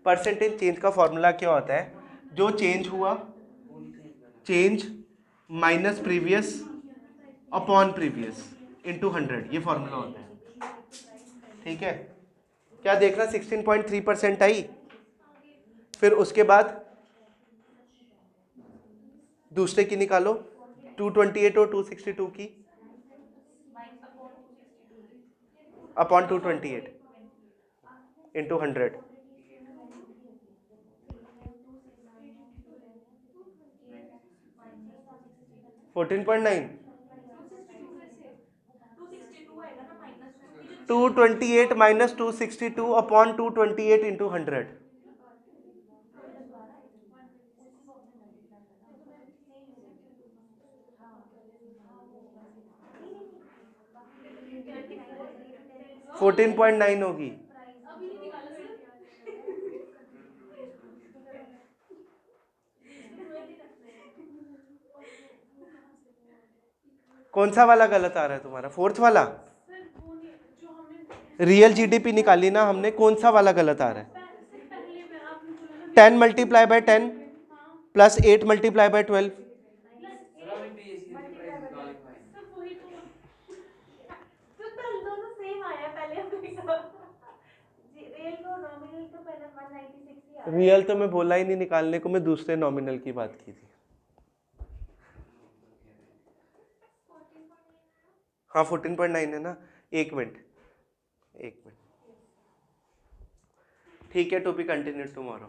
परसेंटेज चेंज का फॉर्मूला क्या होता है? जो चेंज हुआ, change minus previous upon previous into 100, ये फॉर्मूला होता है। ठीक है, क्या देखना 16.3% आई। फिर उसके बाद दूसरे की निकालो, 228 और 262 की upon 228 into 100। 14.9 228 minus 262 upon 228 into 100। Fourteen 14.9 होगी। कौन सा वाला गलत आ रहा है तुम्हारा? फोर्थ वाला? रियल जीडीपी निकाली ना हमने, कौन सा वाला गलत आ रहा है? 10 multiply by 10 plus 8 multiply by 12। Real तो मैं बोला ही नहीं निकालने को, मैं दूसरे नॉमिनल की बात की थी। हाँ 14.9 है ना। एक मिनट, एक मिनट। ठीक है, टू बी कंटिन्यूड टुमारो।